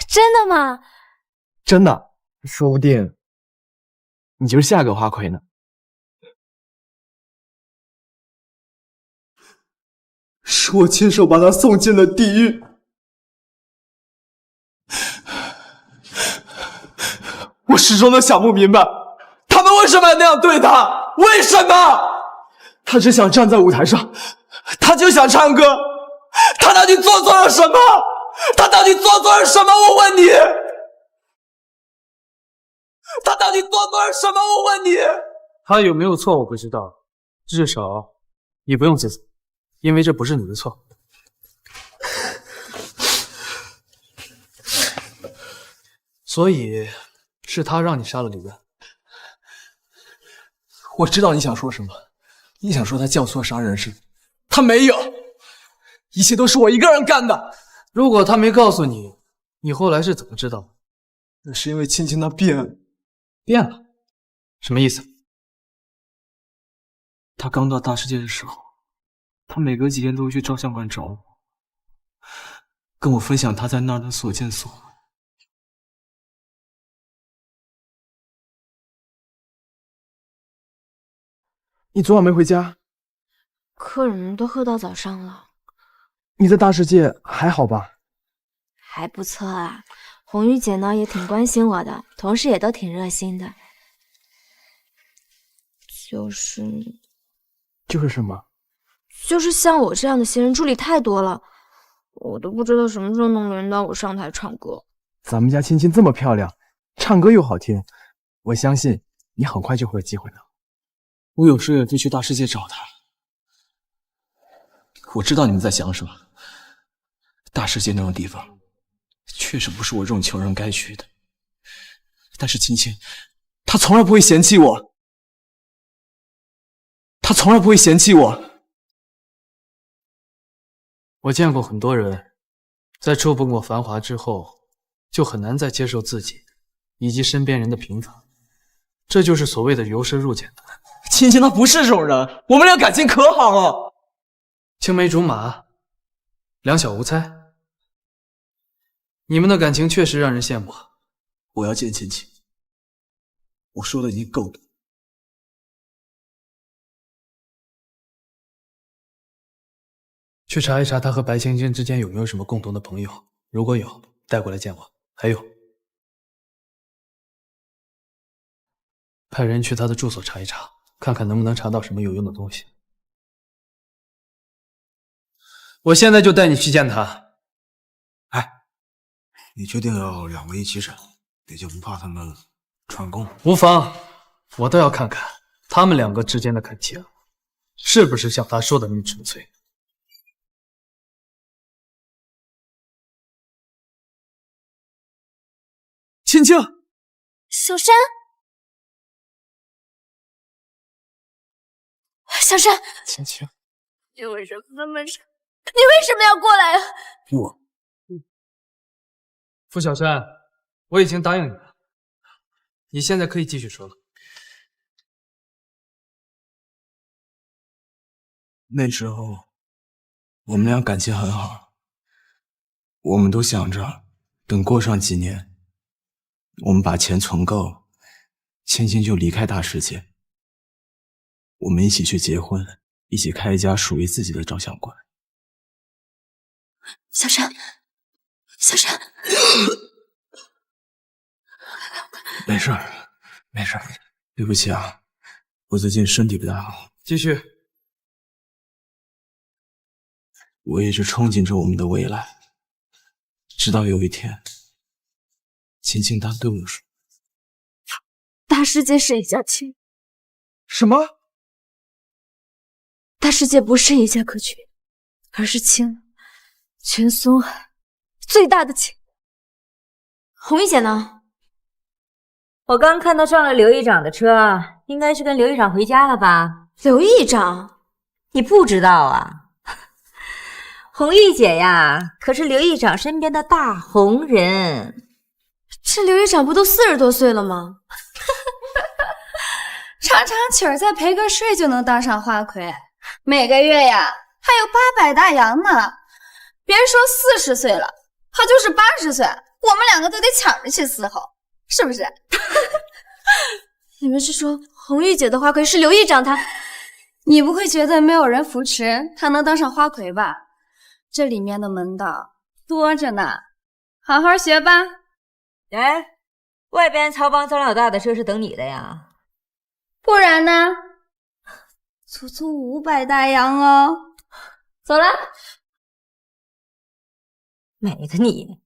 真的吗？真的，说不定你就是下个花魁呢。是我亲手把他送进了地狱。我始终都想不明白，他们为什么要那样对他？为什么？他只想站在舞台上，他就想唱歌，他到底做错了什么？他到底做错了什么？我问你，他到底做错了什么？我问你。他有没有错我不知道，至少你不用自责，因为这不是你的错。所以是他让你杀了李问。我知道你想说什么，你想说他教唆杀人是？他没有，一切都是我一个人干的。如果他没告诉你，你后来是怎么知道的？那是因为青青她变了。变了？什么意思？她刚到大世界的时候，她每隔几天都会去照相馆找我，跟我分享她在那儿的所见所闻。你昨晚没回家？客人都喝到早上了。你在大世界还好吧？还不错啊，红玉姐呢也挺关心我的，同事也都挺热心的。就是什么？就是像我这样的新人助理太多了，我都不知道什么时候能轮到我上台唱歌。咱们家青青这么漂亮，唱歌又好听，我相信你很快就会有机会的。我有时也会去大世界找她。我知道你们在想什么。大世界那种地方，确实不是我这种穷人该去的。但是青青，她从来不会嫌弃我，她从来不会嫌弃我。我见过很多人，在触碰过繁华之后，就很难再接受自己以及身边人的平凡，这就是所谓的由奢入俭难。青青她不是这种人，我们俩感情可好了。青梅竹马，两小无猜。你们的感情确实让人羡慕。我要见青青，我说的已经够了。去查一查他和白青青之间有没有什么共同的朋友，如果有，带过来见我。还有，派人去他的住所查一查，看看能不能查到什么有用的东西。我现在就带你去见他。哎，你确定要两个一起审？你就不怕他们串供？无妨，我倒要看看他们两个之间的感情是不是像他说的那么纯粹。青青，小山，小山，青青，你为什么那么傻？你为什么要过来啊？傅小山，我已经答应你了，你现在可以继续说了。那时候，我们俩感情很好，我们都想着，等过上几年，我们把钱存够，青青就离开大世界，我们一起去结婚，一起开一家属于自己的照相馆。小山，小山，没事儿，没事儿，对不起啊，我最近身体不太好。继续。我一直憧憬着我们的未来，直到有一天，青青她对我说：“大世界是一家亲。”什么？大世界不是一家可取，而是亲，全松最大的亲。红玉姐呢？我刚看到上了刘议长的车，应该是跟刘议长回家了吧？刘议长？你不知道啊？红玉姐呀，可是刘议长身边的大红人。这刘议长不都40多岁了吗？唱唱曲儿再陪个睡就能当上花魁，每个月呀还有800大洋呢。别说40岁了，他就是80岁，我们2个都得抢着去伺候，是不是？你们是说红玉姐的花魁是刘议长他？你不会觉得没有人扶持他能当上花魁吧？这里面的门道多着呢，好好学吧。哎，外边曹帮张老大的车是等你的呀？不然呢？足足500大洋哦。走了。美的你。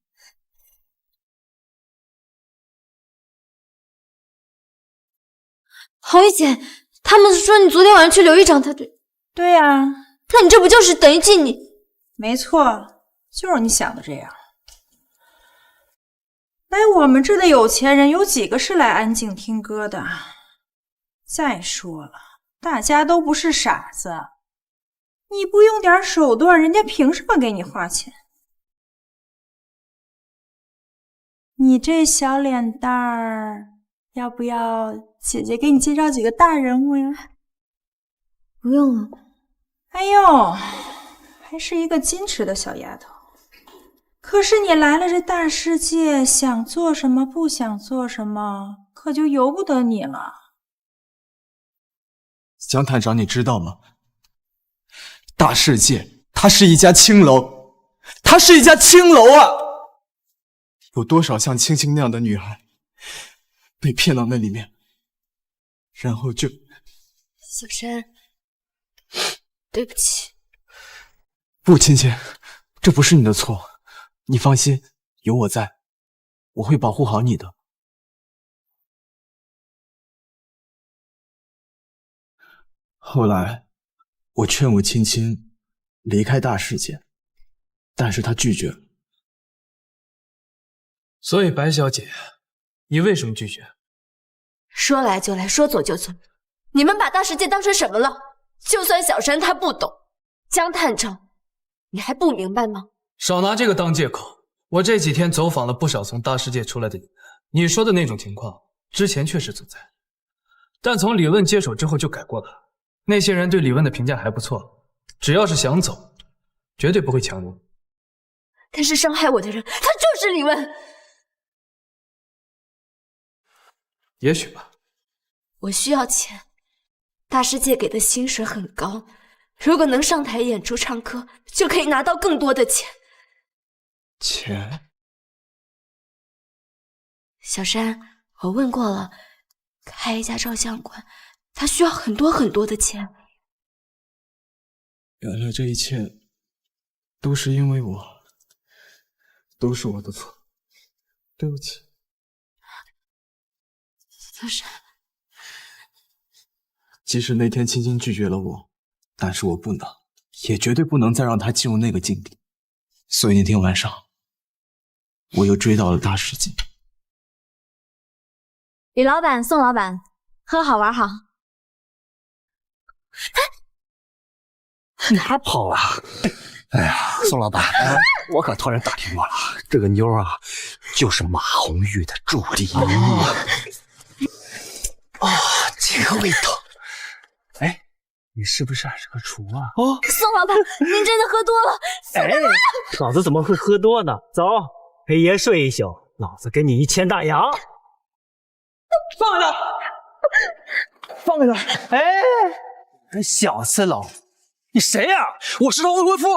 红玉姐，他们说你昨天晚上去刘议长他这……对呀，那你这不就是等于进你？没错，就是你想的这样。来我们这的有钱人有几个是来安静听歌的？再说了，大家都不是傻子，你不用点手段，人家凭什么给你花钱？你这小脸蛋儿，要不要姐姐给你介绍几个大人物呀？不用了。哎呦，还是一个矜持的小丫头。可是你来了这大世界，想做什么不想做什么，可就由不得你了。江探长，你知道吗？大世界，它是一家青楼，它是一家青楼啊！有多少像青青那样的女孩被骗到那里面，然后就……小山，对不起。不，青青，这不是你的错，你放心，有我在，我会保护好你的。后来，我劝我青青离开大世界，但是她拒绝了。所以白小姐，你为什么拒绝？说来就来，说走就走。你们把大世界当成什么了？就算小山他不懂，江探长，你还不明白吗？少拿这个当借口。我这几天走访了不少从大世界出来的人，你说的那种情况，之前确实存在，但从李问接手之后就改过了。那些人对李问的评价还不错，只要是想走，绝对不会强留。但是伤害我的人，他就是李问。也许吧。我需要钱，大世界给的薪水很高，如果能上台演出唱歌，就可以拿到更多的钱。钱？小山，我问过了，开一家照相馆，他需要很多很多的钱。原来这一切都是因为我，都是我的错，对不起。小山，即使那天青青拒绝了我，但是我不能，也绝对不能再让她进入那个境地。所以那天晚上，我又追到了大世界。李老板、宋老板，喝好玩好。你还跑啊？哎呀，宋老板，我可托人打听过了，这个妞啊，就是马红玉的助理。啊，这个味道！哎，你是不是还是个厨啊？哦，宋老板，您真的喝多了。哎，老子怎么会喝多呢？走，陪爷睡一宿，老子给你1000大洋。放开他！放开他！哎，小刺佬，你谁呀？我是他未婚夫。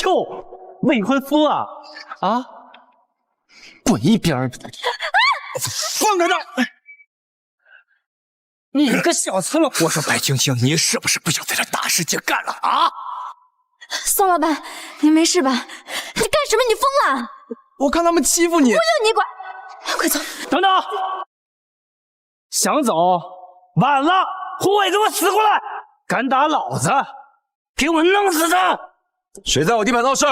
哟，未婚夫啊？啊，滚一边儿！放开他！你个小刺佬！我说白青青，你是不是不想在这大世界干了啊？宋老板，您没事吧？你干什么？你疯了？我看他们欺负你，不用你管，快走！等等，想走晚了，护卫给我死过来！敢打老子，给我弄死他！谁在我地盘闹事？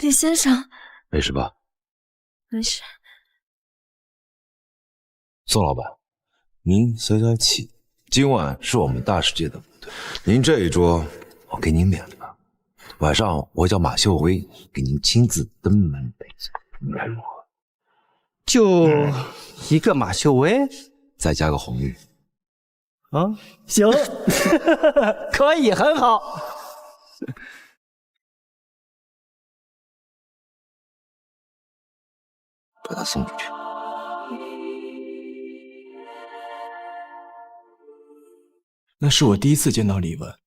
李先生，没事吧？没事。宋老板，您消消气，今晚是我们大世界的舞队，您这一桌我给您免了。晚上我叫马秀薇给您亲自登门陪酒，你看如何？就一个马秀薇，再加个红玉。啊，行，可以，很好。把他送出去。那是我第一次见到李文，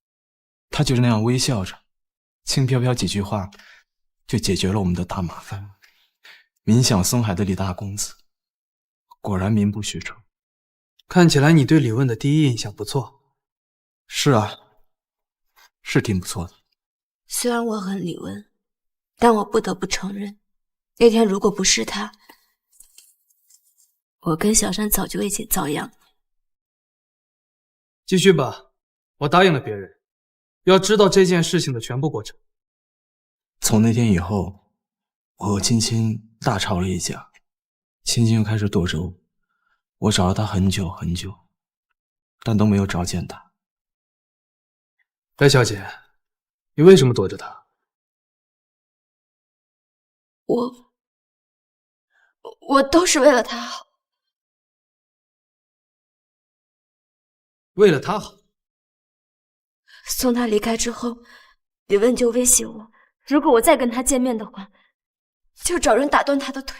他就是那样微笑着，轻飘飘几句话，就解决了我们的大麻烦。名响松海的李大公子，果然名不虚传。看起来你对李问的第一印象不错。是啊，是挺不错的。虽然我恨李文，但我不得不承认，那天如果不是他，我跟小山早就一起遭殃了。继续吧，我答应了别人，要知道这件事情的全部过程。从那天以后，我和青青大吵了一架，青青又开始躲着我，我找了她很久很久，但都没有找见她。白小姐，你为什么躲着她？我都是为了他好。为了她好。送他离开之后，李问就威胁我，如果我再跟他见面的话，就找人打断他的腿。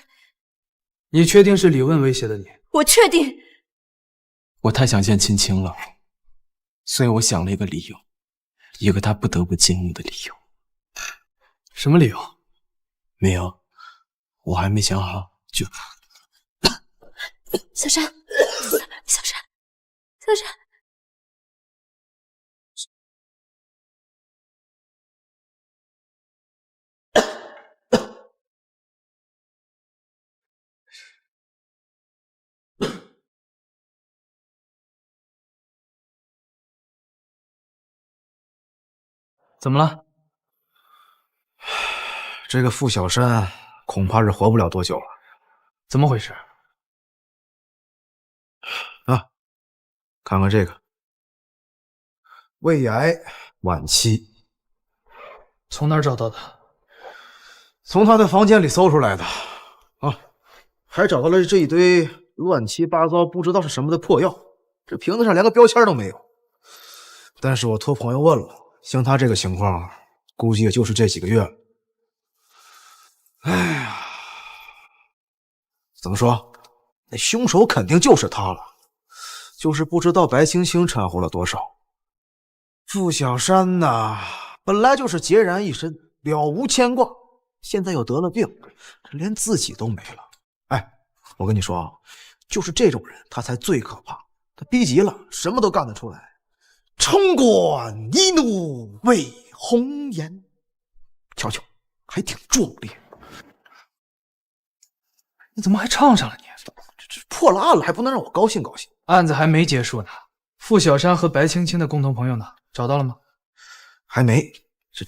你确定是李问威胁的你？我确定。我太想见青青了，所以我想了一个理由，一个他不得不进入的理由。什么理由？没有，我还没想好就。小山，小山，小山。怎么了？这个傅小山恐怕是活不了多久了。怎么回事？啊，看看这个，胃癌晚期。从哪儿找到的？从他的房间里搜出来的。啊，还找到了这一堆乱七八糟不知道是什么的破药，这瓶子上连个标签都没有。但是我托朋友问了，像他这个情况，估计也就是这几个月了。哎呀，怎么说？那凶手肯定就是他了，就是不知道白青青掺和了多少。傅小山呐，本来就是孑然一身，了无牵挂，现在又得了病，这连自己都没了。哎，我跟你说啊，就是这种人，他才最可怕。他逼急了，什么都干得出来。冲冠一怒为红颜，瞧瞧，还挺壮烈。你怎么还唱上了你？这破了案了，还不能让我高兴高兴？案子还没结束呢。傅小山和白青青的共同朋友呢？找到了吗？还没。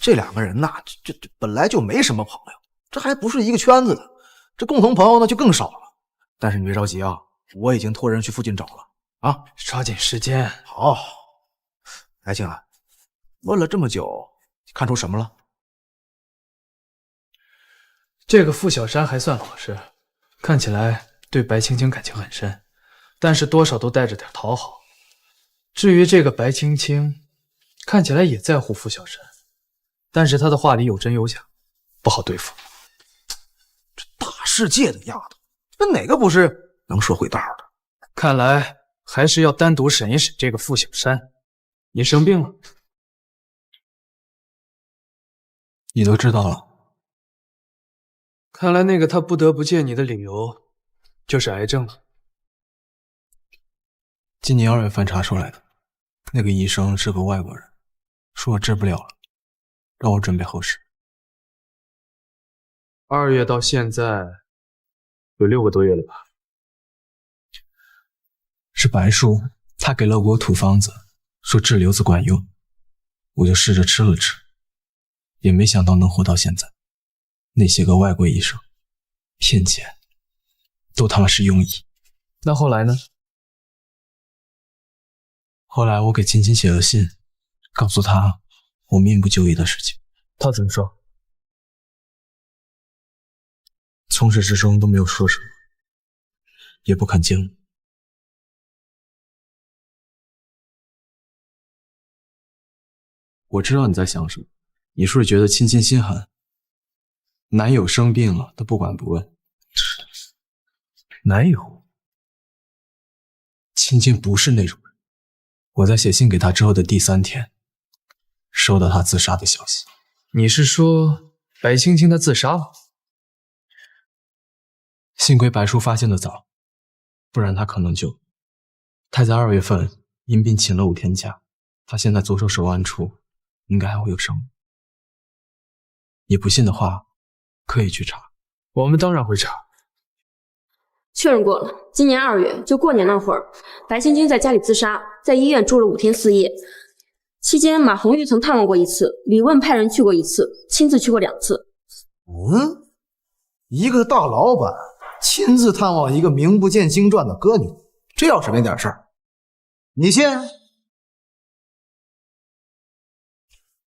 这两个人呐，这本来就没什么朋友，这还不是一个圈子的，这共同朋友呢就更少了。但是你别着急啊，我已经托人去附近找了啊，抓紧时间。好。哎，静兰，问了这么久，看出什么了？这个傅小山还算老实，看起来对白青青感情很深，但是多少都带着点讨好。至于这个白青青，看起来也在乎傅小山，但是她的话里有真有假，不好对付。这大世界的丫头，这哪个不是能说会道的？看来还是要单独审一审这个傅小山。你生病了？你都知道了。看来那个他不得不见你的理由就是癌症了。今年2月份查出来的，那个医生是个外国人，说我治不了了，让我准备后事。2月到现在有6个多月了吧？是白叔，他给了我土方子，说治瘤子管用，我就试着吃了吃，也没想到能活到现在。那些个外国医生骗钱，都他妈是庸医。那后来呢？后来我给青青写了信，告诉他我命不久矣的事情。他怎么说？从始至终都没有说什么，也不肯见我。我知道你在想什么，你是不是觉得青青心狠？男友生病了，她不管不问。男友？青青不是那种人。我在写信给她之后的第3天，收到她自杀的消息。你是说白青青她自杀了？幸亏白叔发现的早，不然她可能就……她在2月份因病请了5天假，她现在左手手腕处应该还会有伤。你不信的话，可以去查。我们当然会查。确认过了，今年2月就过年那会儿，白青青在家里自杀，在医院住了5天4夜。期间，马红玉曾探望过1次，李问派人去过1次，亲自去过2次。一个大老板亲自探望一个名不见经传的歌女，这要是没点事儿，你信？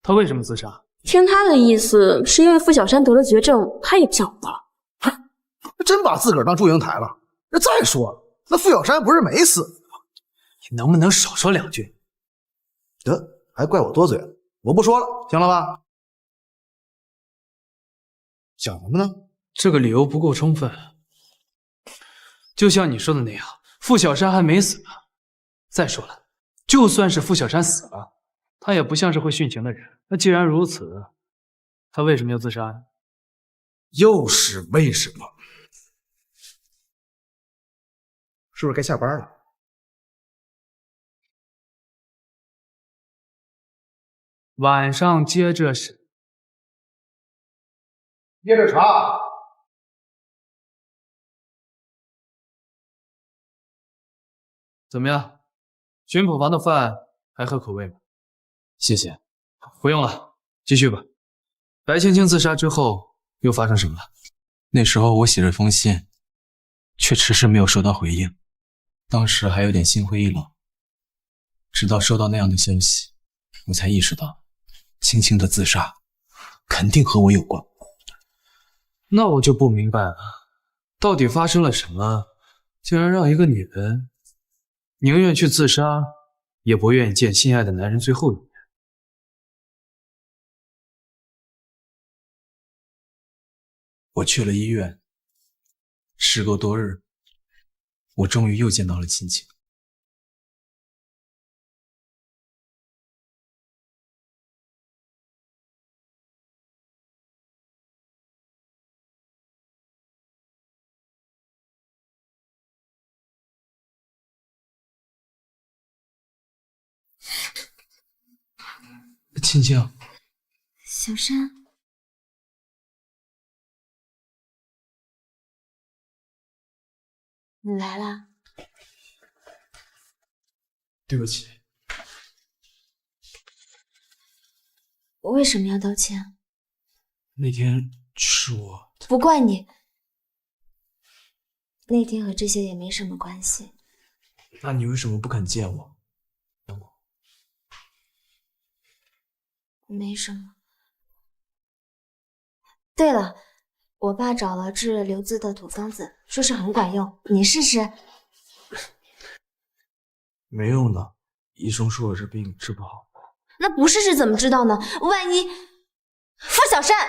他为什么自杀？听他的意思，是因为傅小山得了绝症，他也不想活了。真把自个儿当祝英台了。那再说了，那傅小山不是没死吗？你能不能少说2句？得，还怪我多嘴了，我不说了，行了吧？想什么呢？这个理由不够充分。就像你说的那样，傅小山还没死呢。再说了，就算是傅小山死了，他也不像是会殉情的人。那既然如此，他为什么要自杀呢？又是为什么？是不是该下班了？晚上接着审，接着查。怎么样？巡捕房的饭还合口味吗？谢谢。不用了，继续吧。白青青自杀之后又发生什么了？那时候我写了封信，却迟迟没有收到回应，当时还有点心灰意冷。直到收到那样的消息，我才意识到青青的自杀肯定和我有关。那我就不明白了，到底发生了什么，竟然让一个女人宁愿去自杀，也不愿意见心爱的男人最后一面。我去了医院，时隔多日，我终于又见到了青青。青青，小山，你来啦。对不起。我为什么要道歉？那天是我……不怪你，那天和这些也没什么关系。那你为什么不肯见我？没什么。对了，我爸找了治瘤子的土方子，说是很管用，你试试。没用的，医生说我这病治不好。那不试试怎么知道呢？万一……傅小善，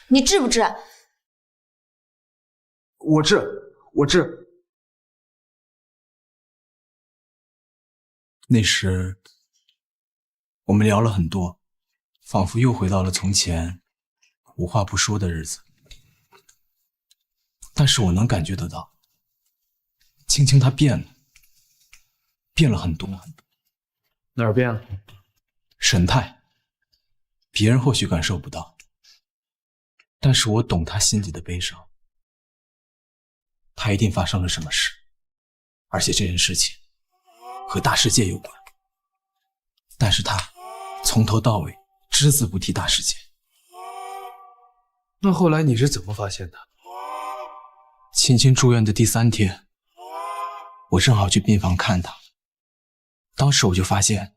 你治不治？我治。那时我们聊了很多，仿佛又回到了从前无话不说的日子。但是我能感觉得到，青青她变了很多。哪儿变了？神态，别人或许感受不到，但是我懂她心底的悲伤。她一定发生了什么事，而且这件事情和大世界有关。但是她从头到尾只字不提大世界。那后来你是怎么发现的？青青住院的第3天，我正好去病房看她。当时我就发现，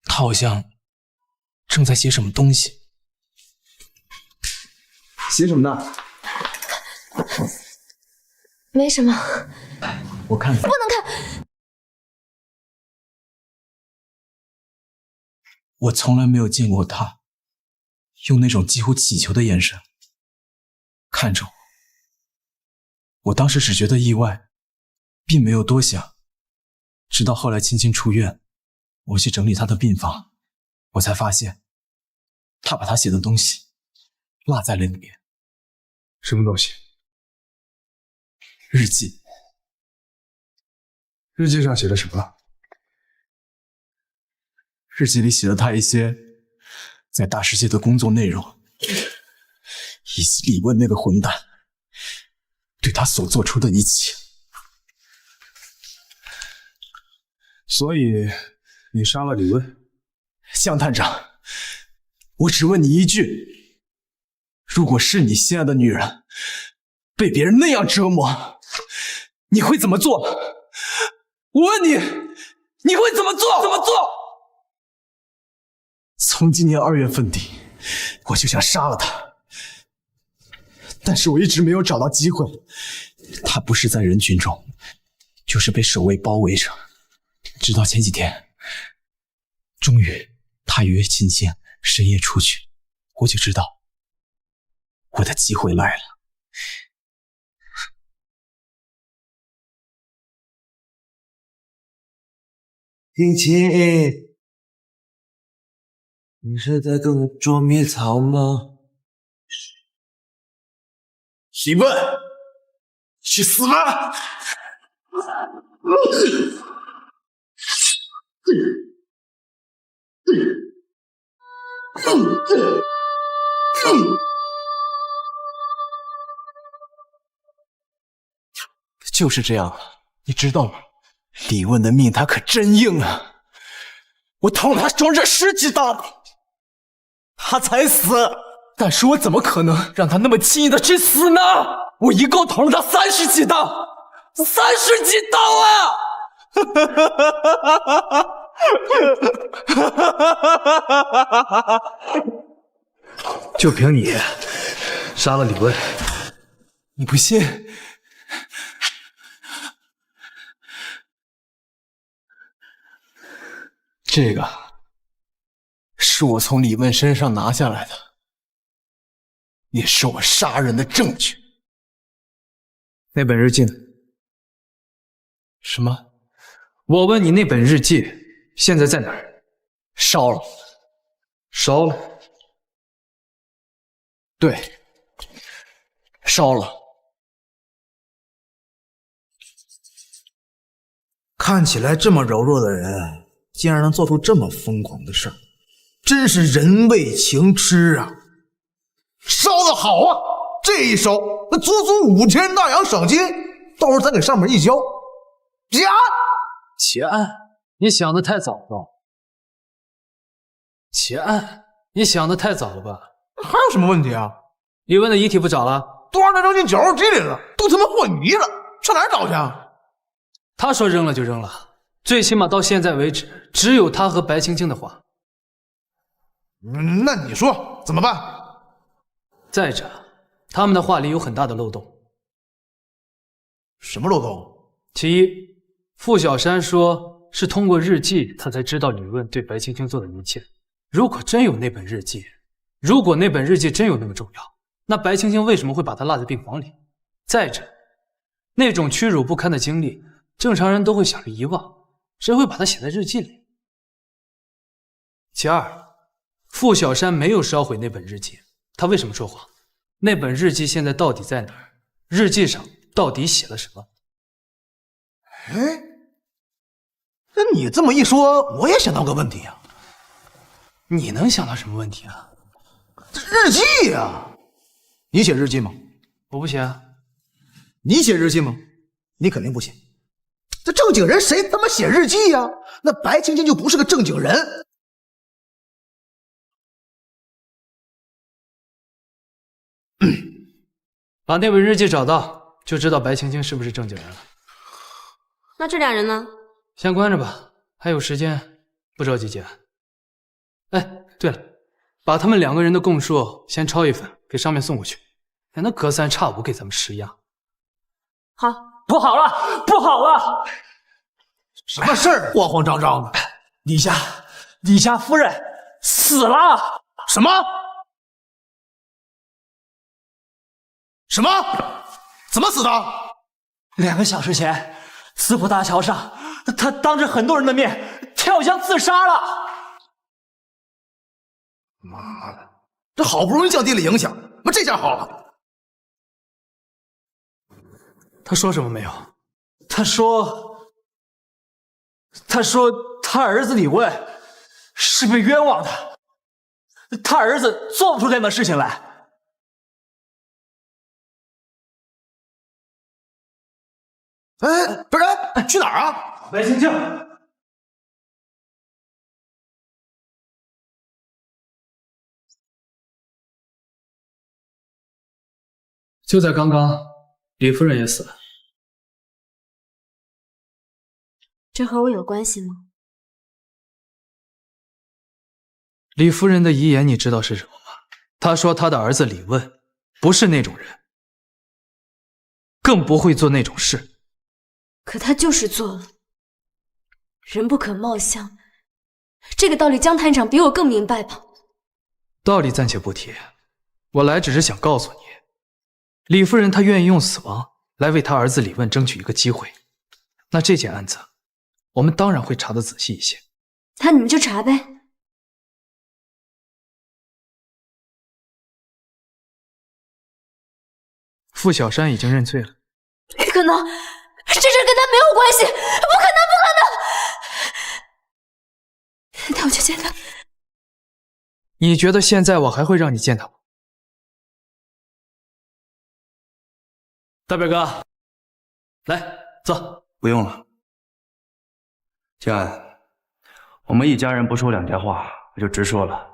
她好像正在写什么东西。写什么呢？没什么。我看看。不能看。我从来没有见过她用那种几乎乞求的眼神看着我。我当时只觉得意外，并没有多想。直到后来青青出院，我去整理她的病房，我才发现她把她写的东西落在了里面。什么东西？日记。日记上写了什么？日记里写了她一些在大世界的工作内容，以及李问那个混蛋对她所做出的一切。所以你杀了李问？向探长，我只问你一句，如果是你心爱的女人被别人那样折磨，你会怎么做？我问你，你会怎么做？从今年2月份底，我就想杀了她，但是我一直没有找到机会。她不是在人群中，就是被守卫包围着。直到前几天，终于她约青青深夜出去，我就知道我的机会来了。青青，你是在跟我捉迷藏吗？李问，去死吧！就是这样，你知道吗？李问的命他可真硬啊！我捅了他整整10几刀，他才死。但是我怎么可能让他那么轻易的去死呢？我一共捅了他30几刀，30几刀啊！就凭你杀了李问？你不信？这个是我从李问身上拿下来的，也是我杀人的证据。那本日记呢？什么？我问你，那本日记现在在哪儿？烧了。烧了？对，烧了。看起来这么柔弱的人，竟然能做出这么疯狂的事儿，真是人为情痴啊！烧得好啊！这一烧，那足足5000大洋赏金，到时候咱给上面一交，结案。结案？你想的太早了。结案？你想的太早了吧？还有什么问题啊？李问的遗体不找了？都让他扔进绞肉机里了，都他妈和泥了，上哪儿找去啊？他说扔了就扔了，最起码到现在为止，只有他和白青青的话。那你说怎么办？再者，他们的话里有很大的漏洞。什么漏洞？其一，傅小山说是通过日记他才知道李问对白青青做的一切。如果真有那本日记，如果那本日记真有那么重要，那白青青为什么会把他落在病房里？再者，那种屈辱不堪的经历，正常人都会想着遗忘，谁会把它写在日记里？其二，傅小山没有烧毁那本日记，他为什么说谎？那本日记现在到底在哪儿？日记上到底写了什么？哎，那你这么一说，我也想到个问题啊。你能想到什么问题啊？这日记呀，你写日记吗？我不写啊。你写日记吗？你肯定不写。这正经人谁他妈写日记呀？那白青青就不是个正经人。把那本日记找到，就知道白青青是不是正经人了。那这俩人呢？先关着吧，还有时间，不着急结案。哎，对了，把他们2个人的供述先抄一份，给上面送过去，免得隔三差五给咱们施压。好，不好了，不好了！什么事儿？慌慌张张的。李家夫人死了！什么？什么？怎么死的？2个小时前，淄浦大桥上，他当着很多人的面跳江自杀了。妈的，这好不容易降低了影响，那这下好了。他说什么没有？他说他儿子李问是被冤枉的，他儿子做不出这样的事情来。哎，不是，去哪儿啊？白青青。就在刚刚，李夫人也死了。这和我有关系吗？李夫人的遗言你知道是什么吗？她说她的儿子李问不是那种人，更不会做那种事。可他就是做了。人不可貌相，这个道理江探长比我更明白吧？道理暂且不提，我来只是想告诉你，李夫人她愿意用死亡来为她儿子李问争取一个机会。那这件案子，我们当然会查得仔细一些。那你们就查呗。傅小山已经认罪了。不可能，这事跟他没有关系，不可能，不可能！带我去见他。你觉得现在我还会让你见他吗？大表哥，来坐。不用了，建安，我们一家人不说两家话，我就直说了，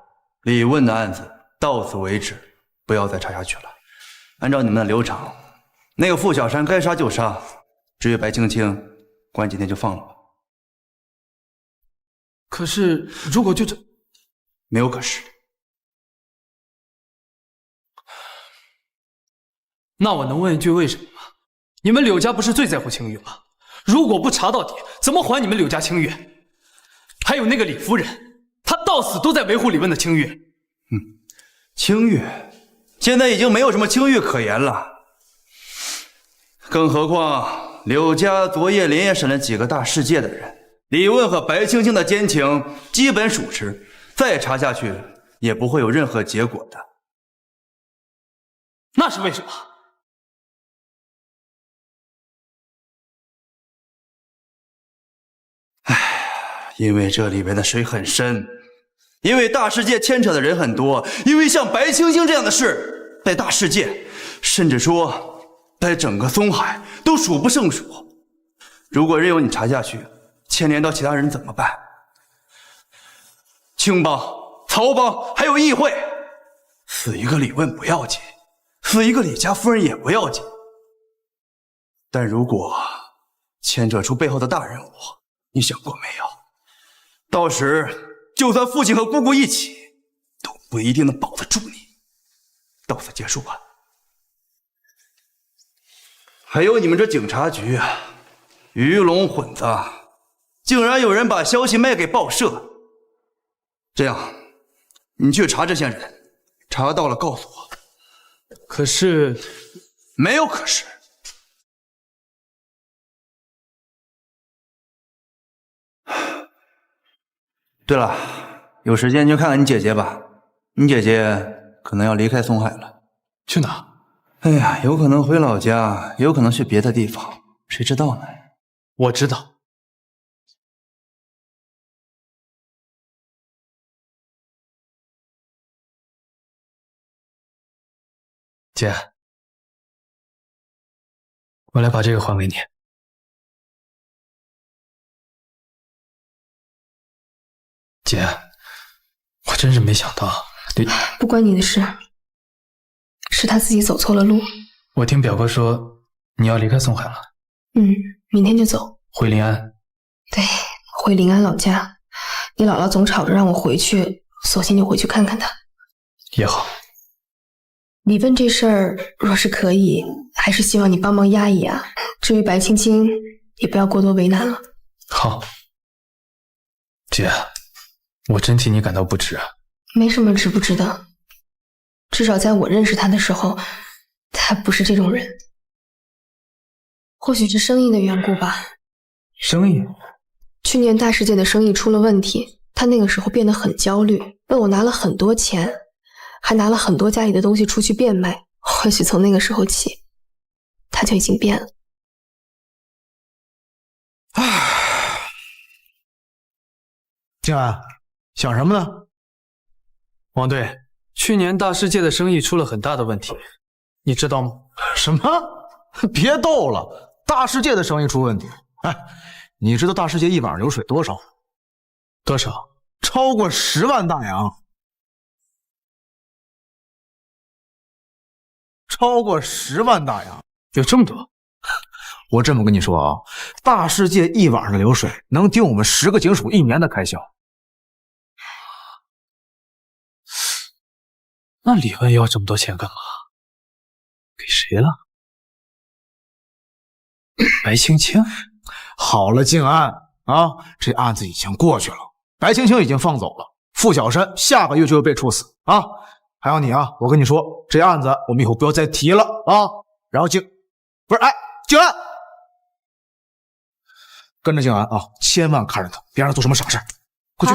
李问的案子到此为止，不要再查下去了。按照你们的流程，那个傅小山该杀就杀，至于白青青，关几天就放了吧。可是如果就这，没有可是。那我能问一句为什么吗？你们柳家不是最在乎清誉吗？如果不查到底，怎么还你们柳家清誉？还有那个李夫人，她到死都在维护李问的清誉。清誉现在已经没有什么清誉可言了，更何况柳家昨夜连夜审了几个大世界的人，李问和白青青的奸情基本属实，再查下去也不会有任何结果的。那是为什么？因为这里面的水很深，因为大世界牵扯的人很多，因为像白青青这样的事，在大世界，甚至说在整个松海都数不胜数。如果任由你查下去，牵连到其他人怎么办？青帮、曹帮还有议会，死一个李问不要紧，死一个李家夫人也不要紧，但如果牵扯出背后的大人物，你想过没有？到时就算父亲和姑姑一起，不一定能保得住你。到此结束吧。还有你们这警察局啊，鱼龙混杂，竟然有人把消息卖给报社。这样，你去查这些人，查到了告诉我。可是，没有可是。对了，有时间就看看你姐姐吧。你姐姐可能要离开松海了。去哪？哎呀，有可能回老家，有可能去别的地方，谁知道呢？我知道。姐，我来把这个还给你。姐，我真是没想到不关你的事，是他自己走错了路。我听表哥说你要离开松海了。明天就走。回临安？对，回临安老家。你姥姥总吵着让我回去，索性就回去看看她。也好。李问这事儿，若是可以，还是希望你帮忙压一压。至于白青青，也不要过多为难了。好，姐，我真替你感到不值啊。没什么值不值得，至少在我认识他的时候，他不是这种人。或许是生意的缘故吧。生意？去年大世界的生意出了问题，他那个时候变得很焦虑，问我拿了很多钱，还拿了很多家里的东西出去变卖。或许从那个时候起，他就已经变了。静安，想什么呢？王队，去年大世界的生意出了很大的问题，你知道吗？什么？别逗了，大世界的生意出问题？哎，你知道大世界一晚上流水多少？多少？超过10万大洋。超过10万大洋，有这么多？我这么跟你说啊，大世界一晚上的流水能顶我们10个警署1年的开销。那李问要这么多钱干嘛？给谁了？白青青？好了，静安啊，这案子已经过去了，白青青已经放走了，傅小山下个月就会被处死啊。还有你啊，我跟你说，这案子我们以后不要再提了啊。然后静安，跟着静安啊，千万看着他，别让他做什么傻事。过去。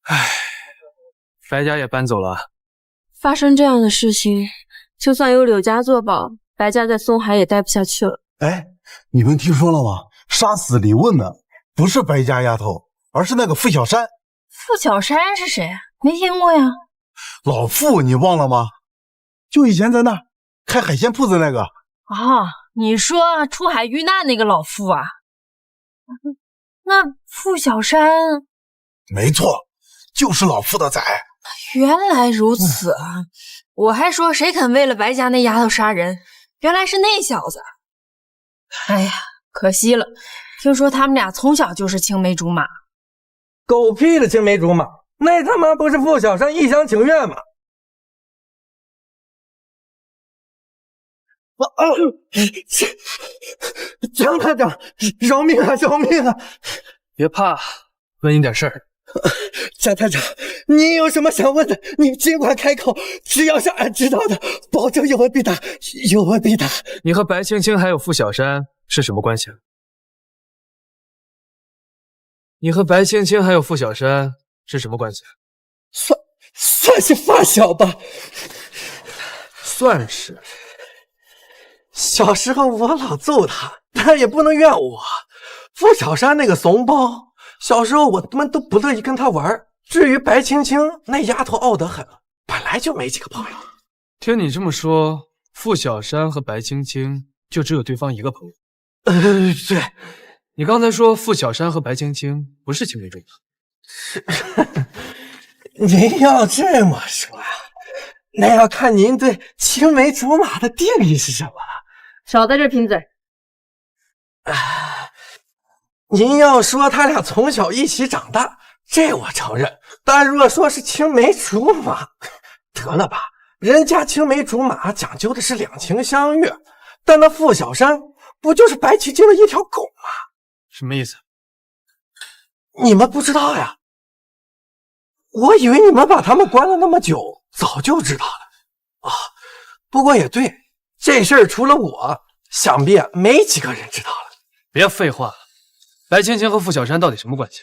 唉，白家也搬走了。发生这样的事情，就算有柳家作保，白家在松海也待不下去了。哎，你们听说了吗？杀死李问的不是白家丫头，而是那个傅小山。傅小山是谁？没听过呀。老傅，你忘了吗？就以前在那儿开海鲜铺子那个。啊，你说出海遇难那个老傅啊？那傅小山？没错，就是老傅的仔。原来如此啊！我还说谁肯为了白家那丫头杀人，原来是那小子。哎呀，可惜了，听说他们俩从小就是青梅竹马。狗屁的青梅竹马，那他妈不是傅小山一厢情愿吗？江探长，饶命啊！饶命啊！别怕，问你点事儿。江探长，你有什么想问的，你尽管开口，只要是俺知道的，保证有问必答，有问必答。你和白青青还有傅小山是什么关系？你和白青青还有傅小山是什么关系？算是发小吧。算是。小时候我老揍他，但也不能怨我。傅小山那个怂包，小时候我们都不乐意跟他玩。至于白青青那丫头傲得很，本来就没几个朋友。听你这么说，傅小山和白青青就只有对方一个朋友？对。你刚才说傅小山和白青青不是青梅竹马？您要这么说啊，那要看您对青梅竹马的定义是什么了。少在这贫嘴。您要说他俩从小一起长大，这我承认。但若说是青梅竹马，得了吧，人家青梅竹马讲究的是两情相悦，但那傅小山不就是白旗精的一条狗吗？什么意思？你们不知道呀？我以为你们把他们关了那么久，早就知道了啊。不过也对，这事儿除了我，想必没几个人知道了。别废话了，白青青和傅小山到底什么关系？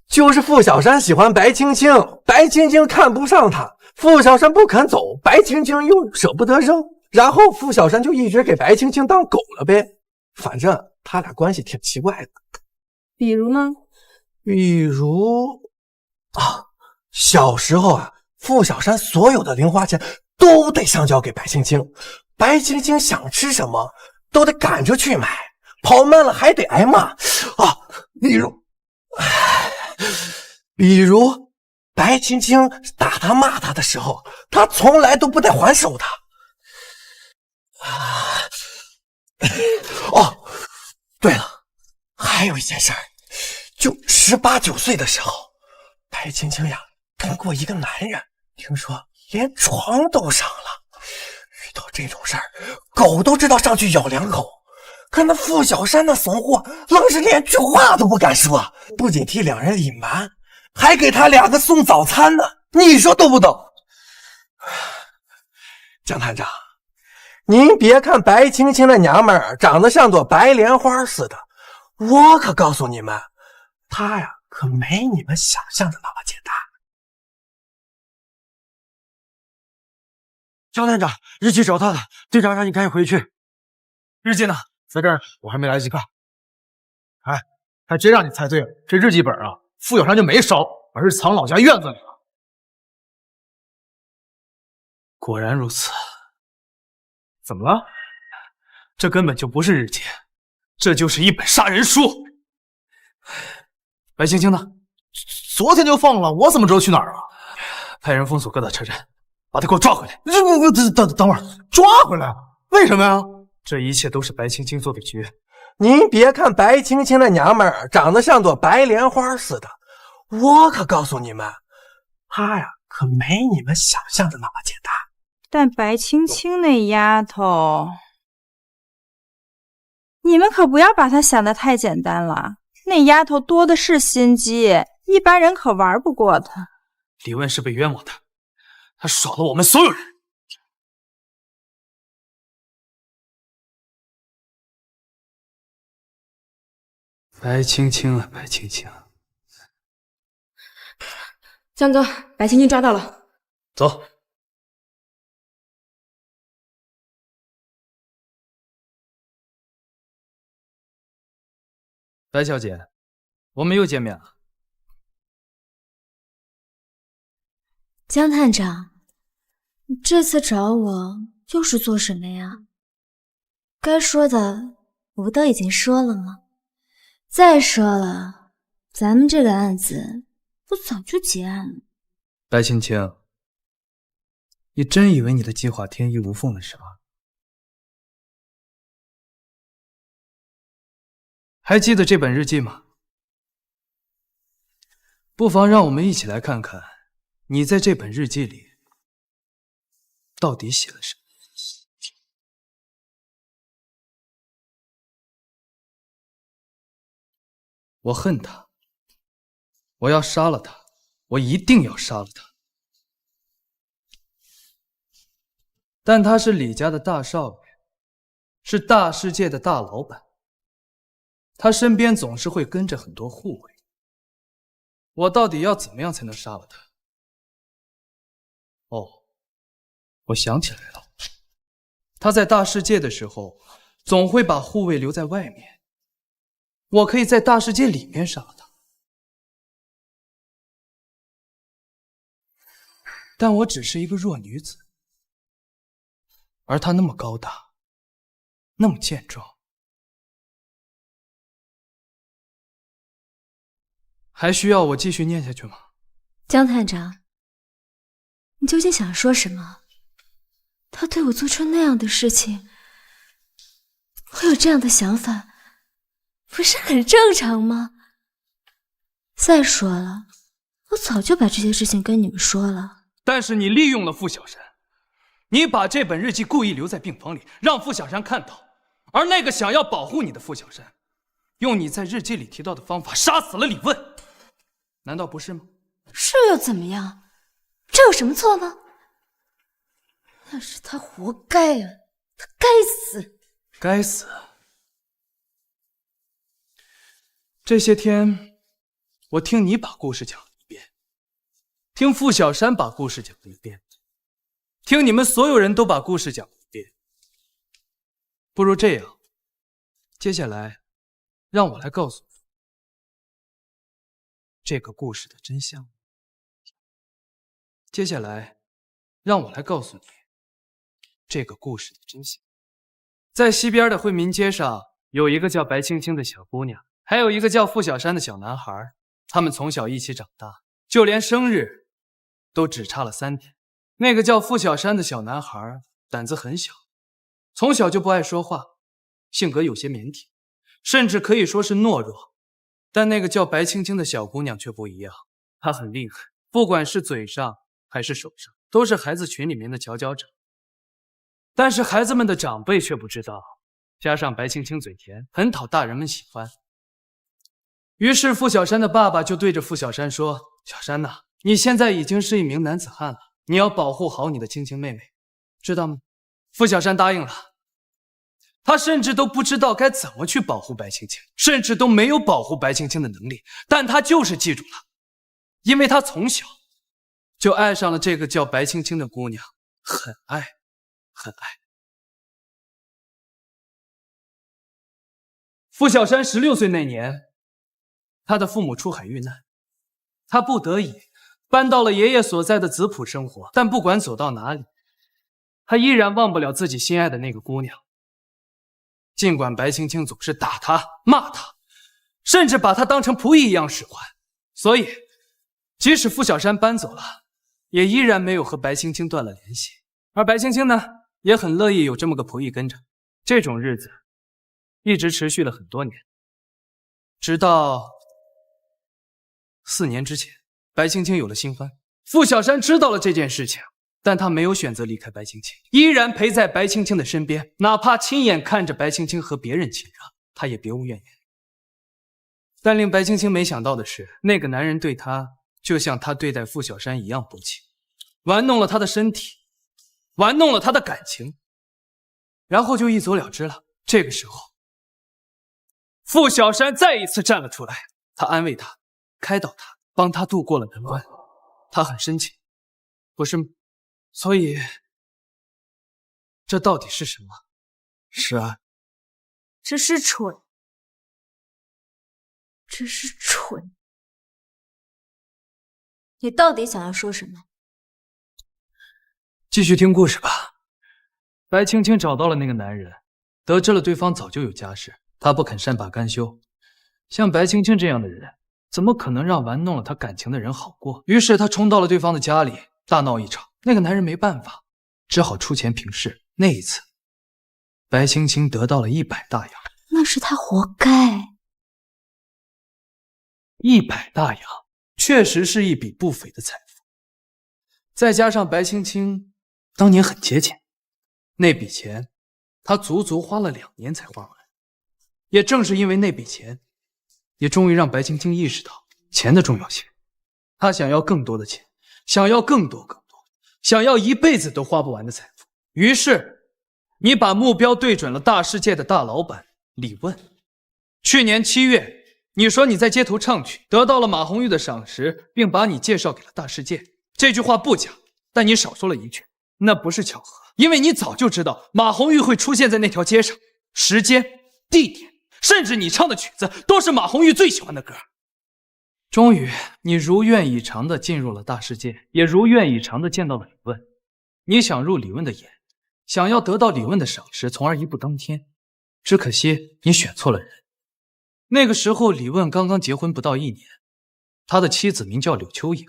就是傅小山喜欢白青青，白青青看不上他，傅小山不肯走，白青青又舍不得扔，然后傅小山就一直给白青青当狗了呗。反正他俩关系挺奇怪的。比如呢？比如小时候啊，傅小山所有的零花钱都得上交给白青青，白青青想吃什么都得赶着去买，跑慢了还得挨骂啊。比如白青青打他骂他的时候，他从来都不得还手的。对了，还有一件事儿，就18、19岁的时候，白青青呀跟过一个男人，听说连床都上了。遇到这种事儿，狗都知道上去咬2口，可那傅小山那怂货愣是连句话都不敢说，不仅替两人隐瞒，还给他2个送早餐呢。你说逗不逗？江探长，您别看白青青的娘们儿长得像朵白莲花似的，我可告诉你们，她呀可没你们想象的那么简单。江探长，日记找到了，队长让你赶紧回去。日记呢？在这儿，我还没来得及看。哎，还真让你猜对了，这日记本啊，傅小山就没烧，而是藏老家院子里了。果然如此。怎么了？这根本就不是日记，这就是一本杀人书。白青青呢？昨天就放了，我怎么知道去哪儿了？派人封锁各大车站，把他给我抓回来。等会儿，抓回来？为什么呀？这一切都是白青青做的局。您别看白青青的娘们儿长得像朵白莲花似的，我可告诉你们，她呀可没你们想象的那么简单。但白青青那丫头，你们可不要把她想得太简单了。那丫头多的是心机，一般人可玩不过她。李问是被冤枉的，他耍了我们所有人。白青青啊，白青青！江哥，白青青抓到了，走。白小姐，我们又见面了。江探长，这次找我又是做什么呀？该说的我不都已经说了吗？再说了，咱们这个案子不早就结案了？白青青，你真以为你的计划天衣无缝了是吧？还记得这本日记吗？不妨让我们一起来看看，你在这本日记里到底写了什么。我恨他，我要杀了他，我一定要杀了他。但他是李家的大少爷，是大世界的大老板，他身边总是会跟着很多护卫。我到底要怎么样才能杀了他？哦，我想起来了，他在大世界的时候，总会把护卫留在外面。我可以在大世界里面杀了他，但我只是一个弱女子，而她那么高大，那么健壮，还需要我继续念下去吗？江探长，你究竟想说什么？他对我做出那样的事情，我有这样的想法，不是很正常吗？再说了，我早就把这些事情跟你们说了。但是你利用了傅小山，你把这本日记故意留在病房里，让傅小山看到，而那个想要保护你的傅小山，用你在日记里提到的方法杀死了李问，难道不是吗？是又怎么样？这有什么错吗？那是他活该啊，他该死！该死！这些天，我听你把故事讲了一遍，听傅小山把故事讲了一遍，听你们所有人都把故事讲了一遍。不如这样，接下来让我来告诉你这个故事的真相。接下来，让我来告诉你这个故事的真相。在西边的惠民街上，有一个叫白青青的小姑娘，还有一个叫傅小山的小男孩。他们从小一起长大，就连生日都只差了3天。那个叫傅小山的小男孩胆子很小，从小就不爱说话，性格有些腼腆，甚至可以说是懦弱。但那个叫白青青的小姑娘却不一样，她很厉害，不管是嘴上还是手上，都是孩子群里面的佼佼者。但是孩子们的长辈却不知道，加上白青青嘴甜，很讨大人们喜欢。于是傅小山的爸爸就对着傅小山说：“小山呐，你现在已经是一名男子汉了，你要保护好你的青青妹妹，知道吗？”傅小山答应了。他甚至都不知道该怎么去保护白青青，甚至都没有保护白青青的能力，但他就是记住了，因为他从小就爱上了这个叫白青青的姑娘，很爱，很爱。傅小山16岁那年，他的父母出海遇难，他不得已搬到了爷爷所在的子浦生活。但不管走到哪里，他依然忘不了自己心爱的那个姑娘。尽管白青青总是打他、骂他，甚至把他当成仆役一样使唤，所以即使傅小山搬走了，也依然没有和白青青断了联系。而白青青呢，也很乐意有这么个仆役跟着。这种日子一直持续了很多年，直到4年之前，白青青有了新欢。傅小山知道了这件事情，但他没有选择离开白青青，依然陪在白青青的身边，哪怕亲眼看着白青青和别人亲热，他也别无怨言。但令白青青没想到的是，那个男人对她就像他对待傅小山一样薄情，玩弄了他的身体，玩弄了他的感情，然后就一走了之了。这个时候，傅小山再一次站了出来，他安慰他，开导他，帮他度过了难关。他很深情，不是吗？所以，这到底是什么？是爱。这是蠢，这是蠢。你到底想要说什么？继续听故事吧。白青青找到了那个男人，得知了对方早就有家室，他不肯善罢甘休。像白青青这样的人，怎么可能让玩弄了他感情的人好过？于是他冲到了对方的家里，大闹一场。那个男人没办法，只好出钱平事。那一次，白青青得到了100大洋。那是他活该。100大洋确实是一笔不菲的财富，再加上白青青当年很节俭，那笔钱他足足花了2年才花完。也正是因为那笔钱，也终于让白青青意识到钱的重要性。他想要更多的钱，想要更多，想要一辈子都花不完的财富。于是你把目标对准了大世界的大老板李问。去年7月，你说你在街头唱曲，得到了马红玉的赏识，并把你介绍给了大世界。这句话不假，但你少说了一句，那不是巧合，因为你早就知道马红玉会出现在那条街上，时间、地点，甚至你唱的曲子都是马红玉最喜欢的歌。终于，你如愿以偿地进入了大世界，也如愿以偿地见到了李问。你想入李问的眼，想要得到李问的赏识，从而一步登天。只可惜你选错了人。那个时候，李问刚刚结婚不到1年，他的妻子名叫柳秋影，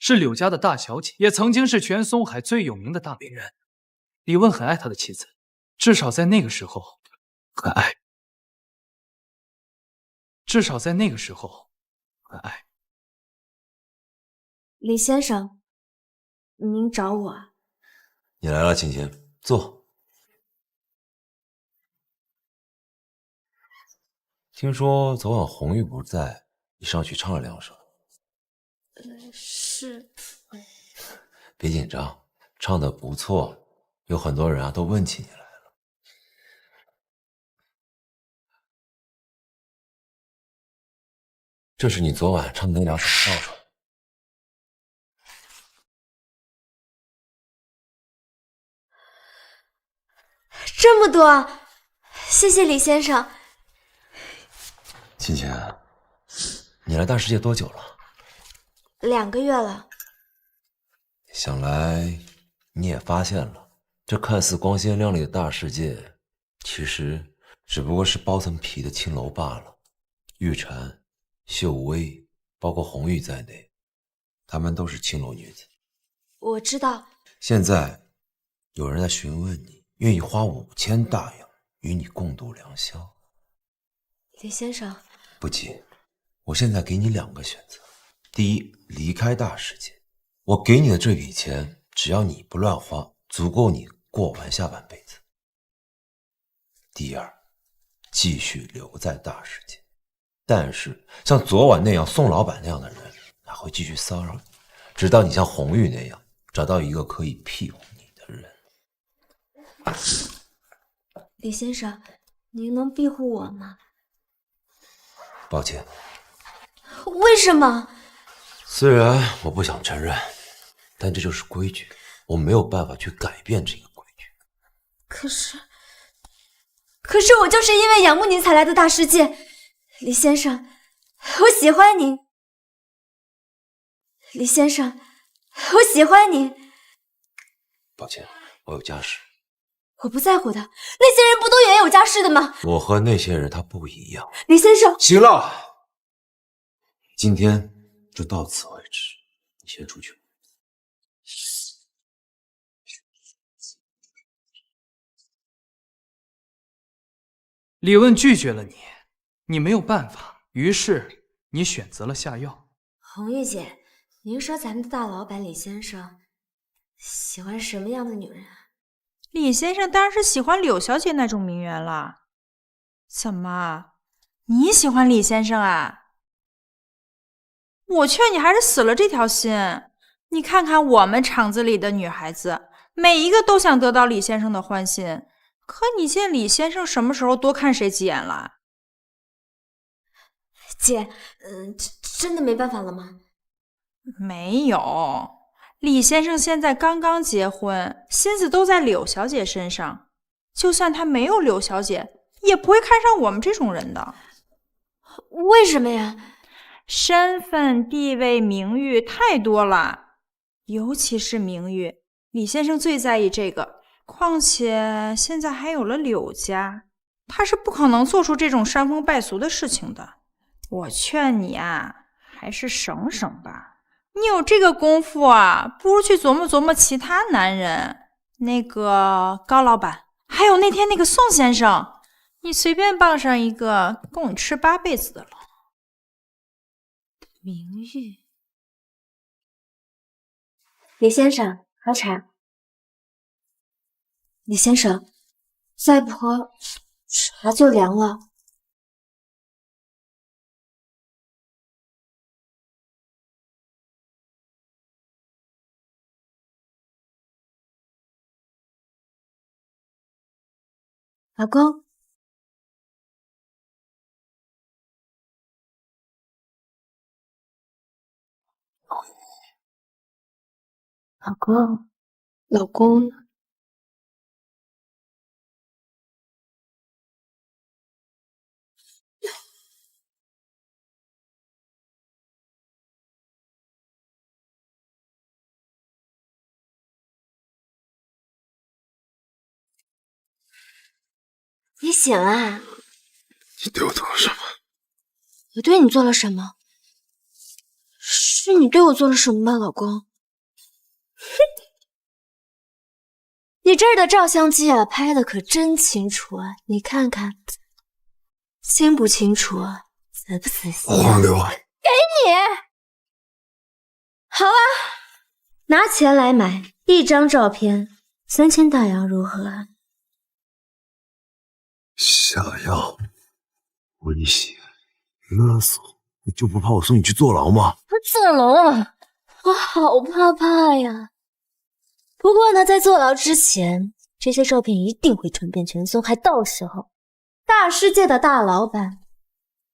是柳家的大小姐，也曾经是全松海最有名的大美人。李问很爱他的妻子，至少在那个时候很爱。李先生，您找我啊？你来了，青青，坐。听说昨晚红玉不在，你上去唱了2首。是。别紧张，唱得不错，有很多人都问起你来了。这是你昨晚唱的那2首倒数。这么多，谢谢李先生。青青，你来大世界多久了2个月了。想来你也发现了，这看似光鲜亮丽的大世界，其实只不过是包层皮的青楼罢了。玉婵、秀薇，包括红玉在内，她们都是青楼女子。我知道。现在有人在询问你，愿意花5000大洋与你共度良宵。李先生，不急，我现在给你2个选择：第一，离开大世界，我给你的这笔钱，只要你不乱花，足够你过完下半辈子；第二，继续留在大世界，但是像昨晚那样宋老板那样的人，他会继续骚扰你，直到你像红玉那样找到一个可以庇护你的人。李先生，您能庇护我吗？抱歉。为什么？虽然我不想承认，但这就是规矩，我没有办法去改变这个规矩。可是我就是因为仰慕您才来的大世界。李先生，我喜欢您。李先生，我喜欢您。抱歉，我有家室。我不在乎的，那些人不都也有家室的吗？我和那些人他不一样。李先生，行了，今天就到此为止，你先出去。李问拒绝了你，你没有办法，于是你选择了下药。红玉姐，您说咱们的大老板李先生喜欢什么样的女人啊？李先生当然是喜欢柳小姐那种名媛了。怎么，你喜欢李先生啊？我劝你还是死了这条心。你看看我们厂子里的女孩子，每一个都想得到李先生的欢心。可你见李先生什么时候多看谁几眼了？姐，真的没办法了吗？没有。李先生现在刚刚结婚，心思都在柳小姐身上。就算他没有柳小姐，也不会看上我们这种人的。为什么呀？身份、地位、名誉太多了，尤其是名誉，李先生最在意这个。况且现在还有了柳家，他是不可能做出这种伤风败俗的事情的。我劝你啊，还是省省吧。你有这个功夫啊，不如去琢磨琢磨其他男人，那个高老板，还有那天那个宋先生，你随便傍上一个，够你吃8辈子的了。名誉。李先生，喝茶。李先生，再不喝，茶就凉了。老公，老公，老公呢？你醒了？你对我做了什么？我对你做了什么？嘘。是你对我做了什么吗，老公？你这儿的照相机啊，拍的可真清楚啊！你看看，清不清楚啊？仔不仔细？还给我！给你。好啊，拿钱来买一张照片，3000大洋如何啊？想要威胁、勒索，你就不怕我送你去坐牢吗？坐牢啊！我好怕呀！不过呢，在坐牢之前，这些照片一定会传遍全松，还到时候，大世界的大老板，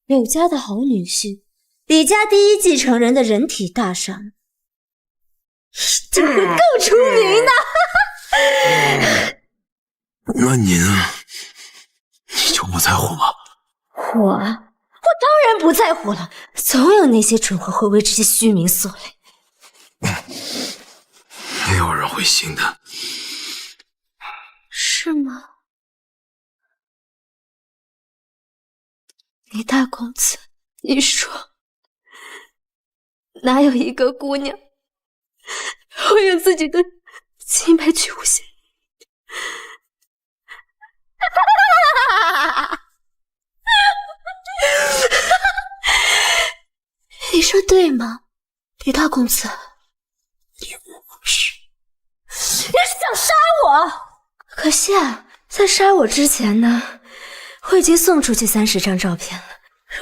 柳家的好女婿，李家第一继承人的人体大伤，这会更出名的。那你呢？你就不在乎吗？我当然不在乎了，总有那些蠢货会为这些虚名所累。没有人会信的。是吗？李大公子，你说，哪有一个姑娘会用自己的清白去诬陷你？你说对吗，李大公子？你无视，你是想杀我？可惜啊，在杀我之前呢，我已经送出去30张照片了。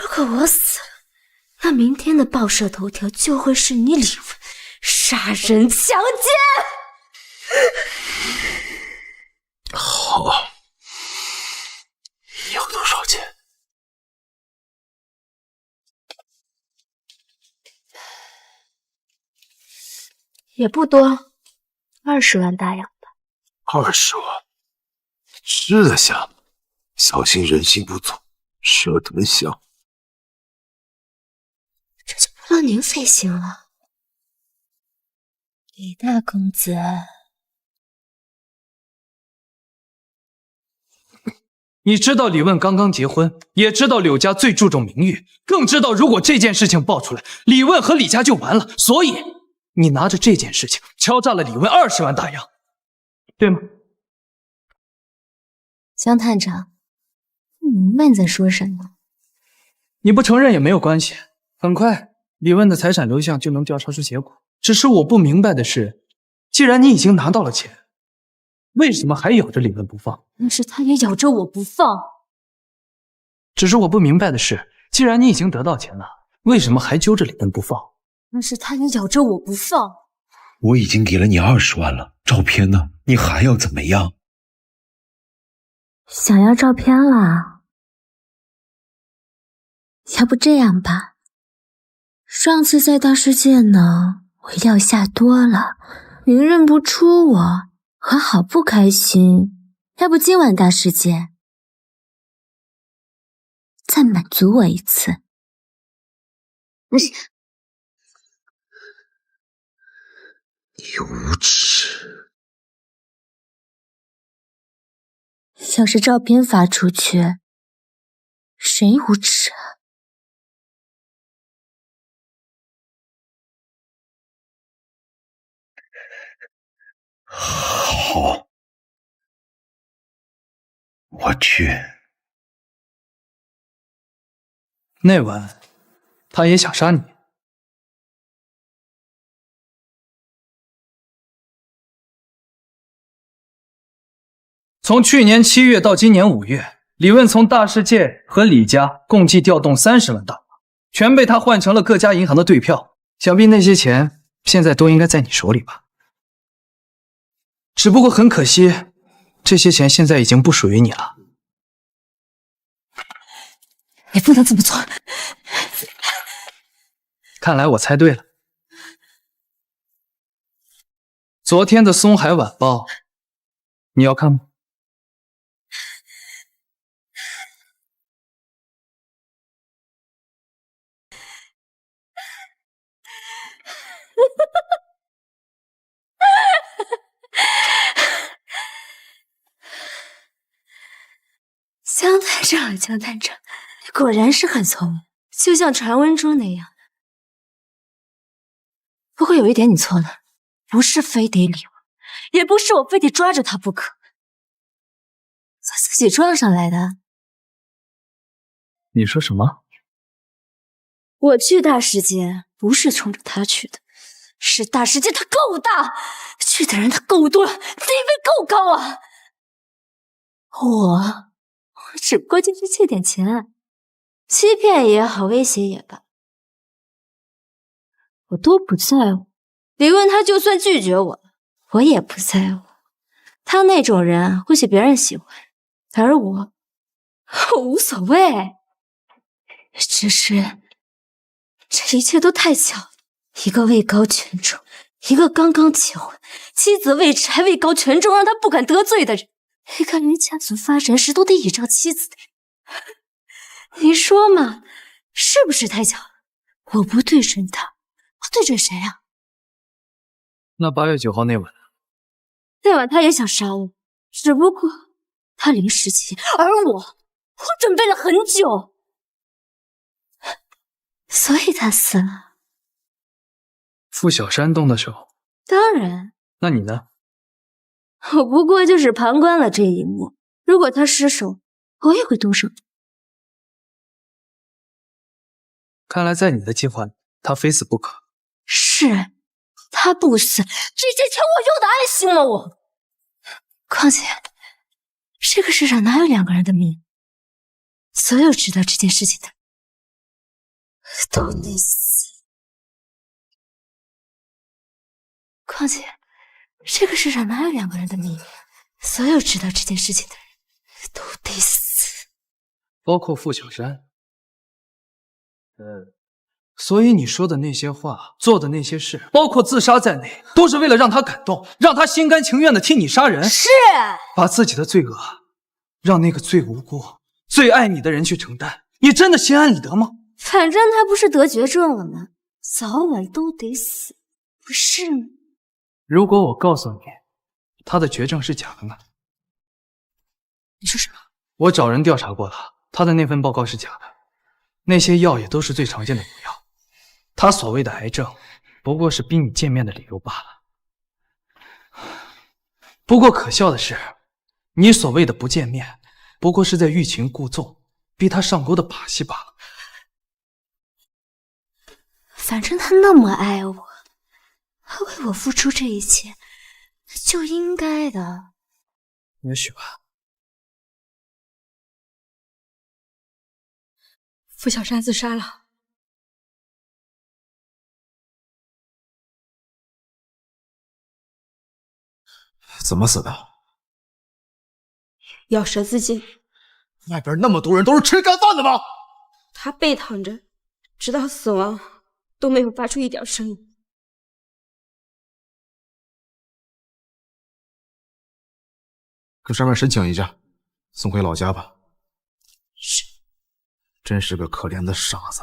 如果我死了，那明天的报社头条就会是你李文杀人强奸。好，你要多少钱？也不多，20万大洋吧。20万，吃得下，小心人心不足，舍得香。这就不劳您费心了，李大公子。你知道李问刚刚结婚，也知道柳家最注重名誉，更知道如果这件事情爆出来，李问和李家就完了。所以，你拿着这件事情敲诈了李问20万大洋，对吗？江探长，不明白你在说什么。你不承认也没有关系，很快李问的财产流向就能调查出结果。只是我不明白的是，既然你已经拿到了钱，为什么还咬着李问不放？但是他也咬着我不放。只是我不明白的是，既然你已经得到钱了，为什么还揪着李问不放？但是他也咬着我不放。我已经给了你20万了，照片呢？你还要怎么样？想要照片了？要不这样吧，上次在大世界呢，我药下多了，您认不出我好不开心。要不今晚大世界再满足我一次。你无耻！要是照片发出去，谁无耻啊？好，我去。那晚，他也想杀你。从去年7月到今年5月，李问从大世界和李家共计调动30万大洋，全被他换成了各家银行的兑票。想必那些钱现在都应该在你手里吧？只不过很可惜，这些钱现在已经不属于你了。你不能这么做。看来我猜对了。昨天的《松海晚报》，你要看吗？江探长，江探长，你果然是很聪明，就像传闻中那样。不过有一点你错了，不是非得李文，也不是我非得抓着他不可，他自己撞上来的。你说什么？我去大世界不是冲着他去的，是大世界他够大，去的人他够多，地位够高啊。我只不过就是借点钱，欺骗也好，威胁也罢，我都不在乎。李问他就算拒绝我，我也不在乎。他那种人会被别人喜欢，而我无所谓。只是这一切都太巧了，一个位高权重，一个刚刚结婚，妻子未至还位高权重，让他不敢得罪的人，一个连家族发展时都得倚仗妻子的人。你说嘛，是不是太巧了？我不对准他，我对准谁啊？那8月9号那晚，那晚他也想杀我，只不过他临时起，而我准备了很久，所以他死了。傅小山动的手？当然。那你呢？我不过就是旁观了这一幕，如果他失手，我也会动手。看来在你的计划里，他非死不可。是，他不死，这些钱我有的爱心吗我？况且，这个世上哪有2个人的命？所有知道这件事情的都得死。况且，这个世上哪有2个人的命？所有知道这件事情的人都得死，包括傅小山。所以你说的那些话，做的那些事，包括自杀在内，都是为了让他感动，让他心甘情愿的替你杀人。是，把自己的罪恶让那个最无辜、最爱你的人去承担，你真的心安理得吗？反正他不是得绝症了吗？早晚都得死，不是吗？如果我告诉你，他的绝症是假的呢？你说什么？我找人调查过了，他的那份报告是假的，那些药也都是最常见的毒药。他所谓的癌症，不过是逼你见面的理由罢了。不过可笑的是，你所谓的不见面，不过是在欲擒故纵，逼他上钩的把戏罢了。反正他那么爱我，他为我付出这一切，就应该的。也许吧。傅小山自杀了。怎么死的？咬舌自尽。外边那么多人都是吃干饭的吗？他背躺着，直到死亡都没有发出一点声音。跟上面申请一下，送回老家吧。是。真是个可怜的傻子。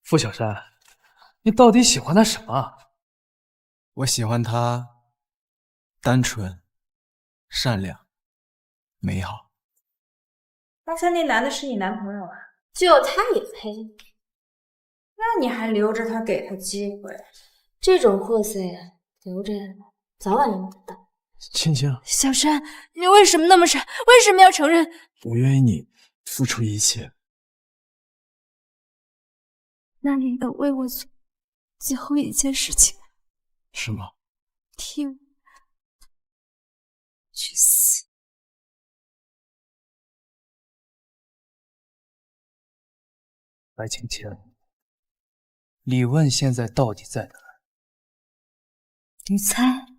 傅小山，你到底喜欢他什么？我喜欢他单纯、善良、美好。刚才那男的是你男朋友啊？就他也配？那你还留着他，给他机会？这种货色呀，留着早晚用得到。青青，小山，你为什么那么傻？为什么要承认？我愿意你付出一切。那你能为我做最后一件事情？是吗？替我去死。白青青，李问现在到底在哪？你猜？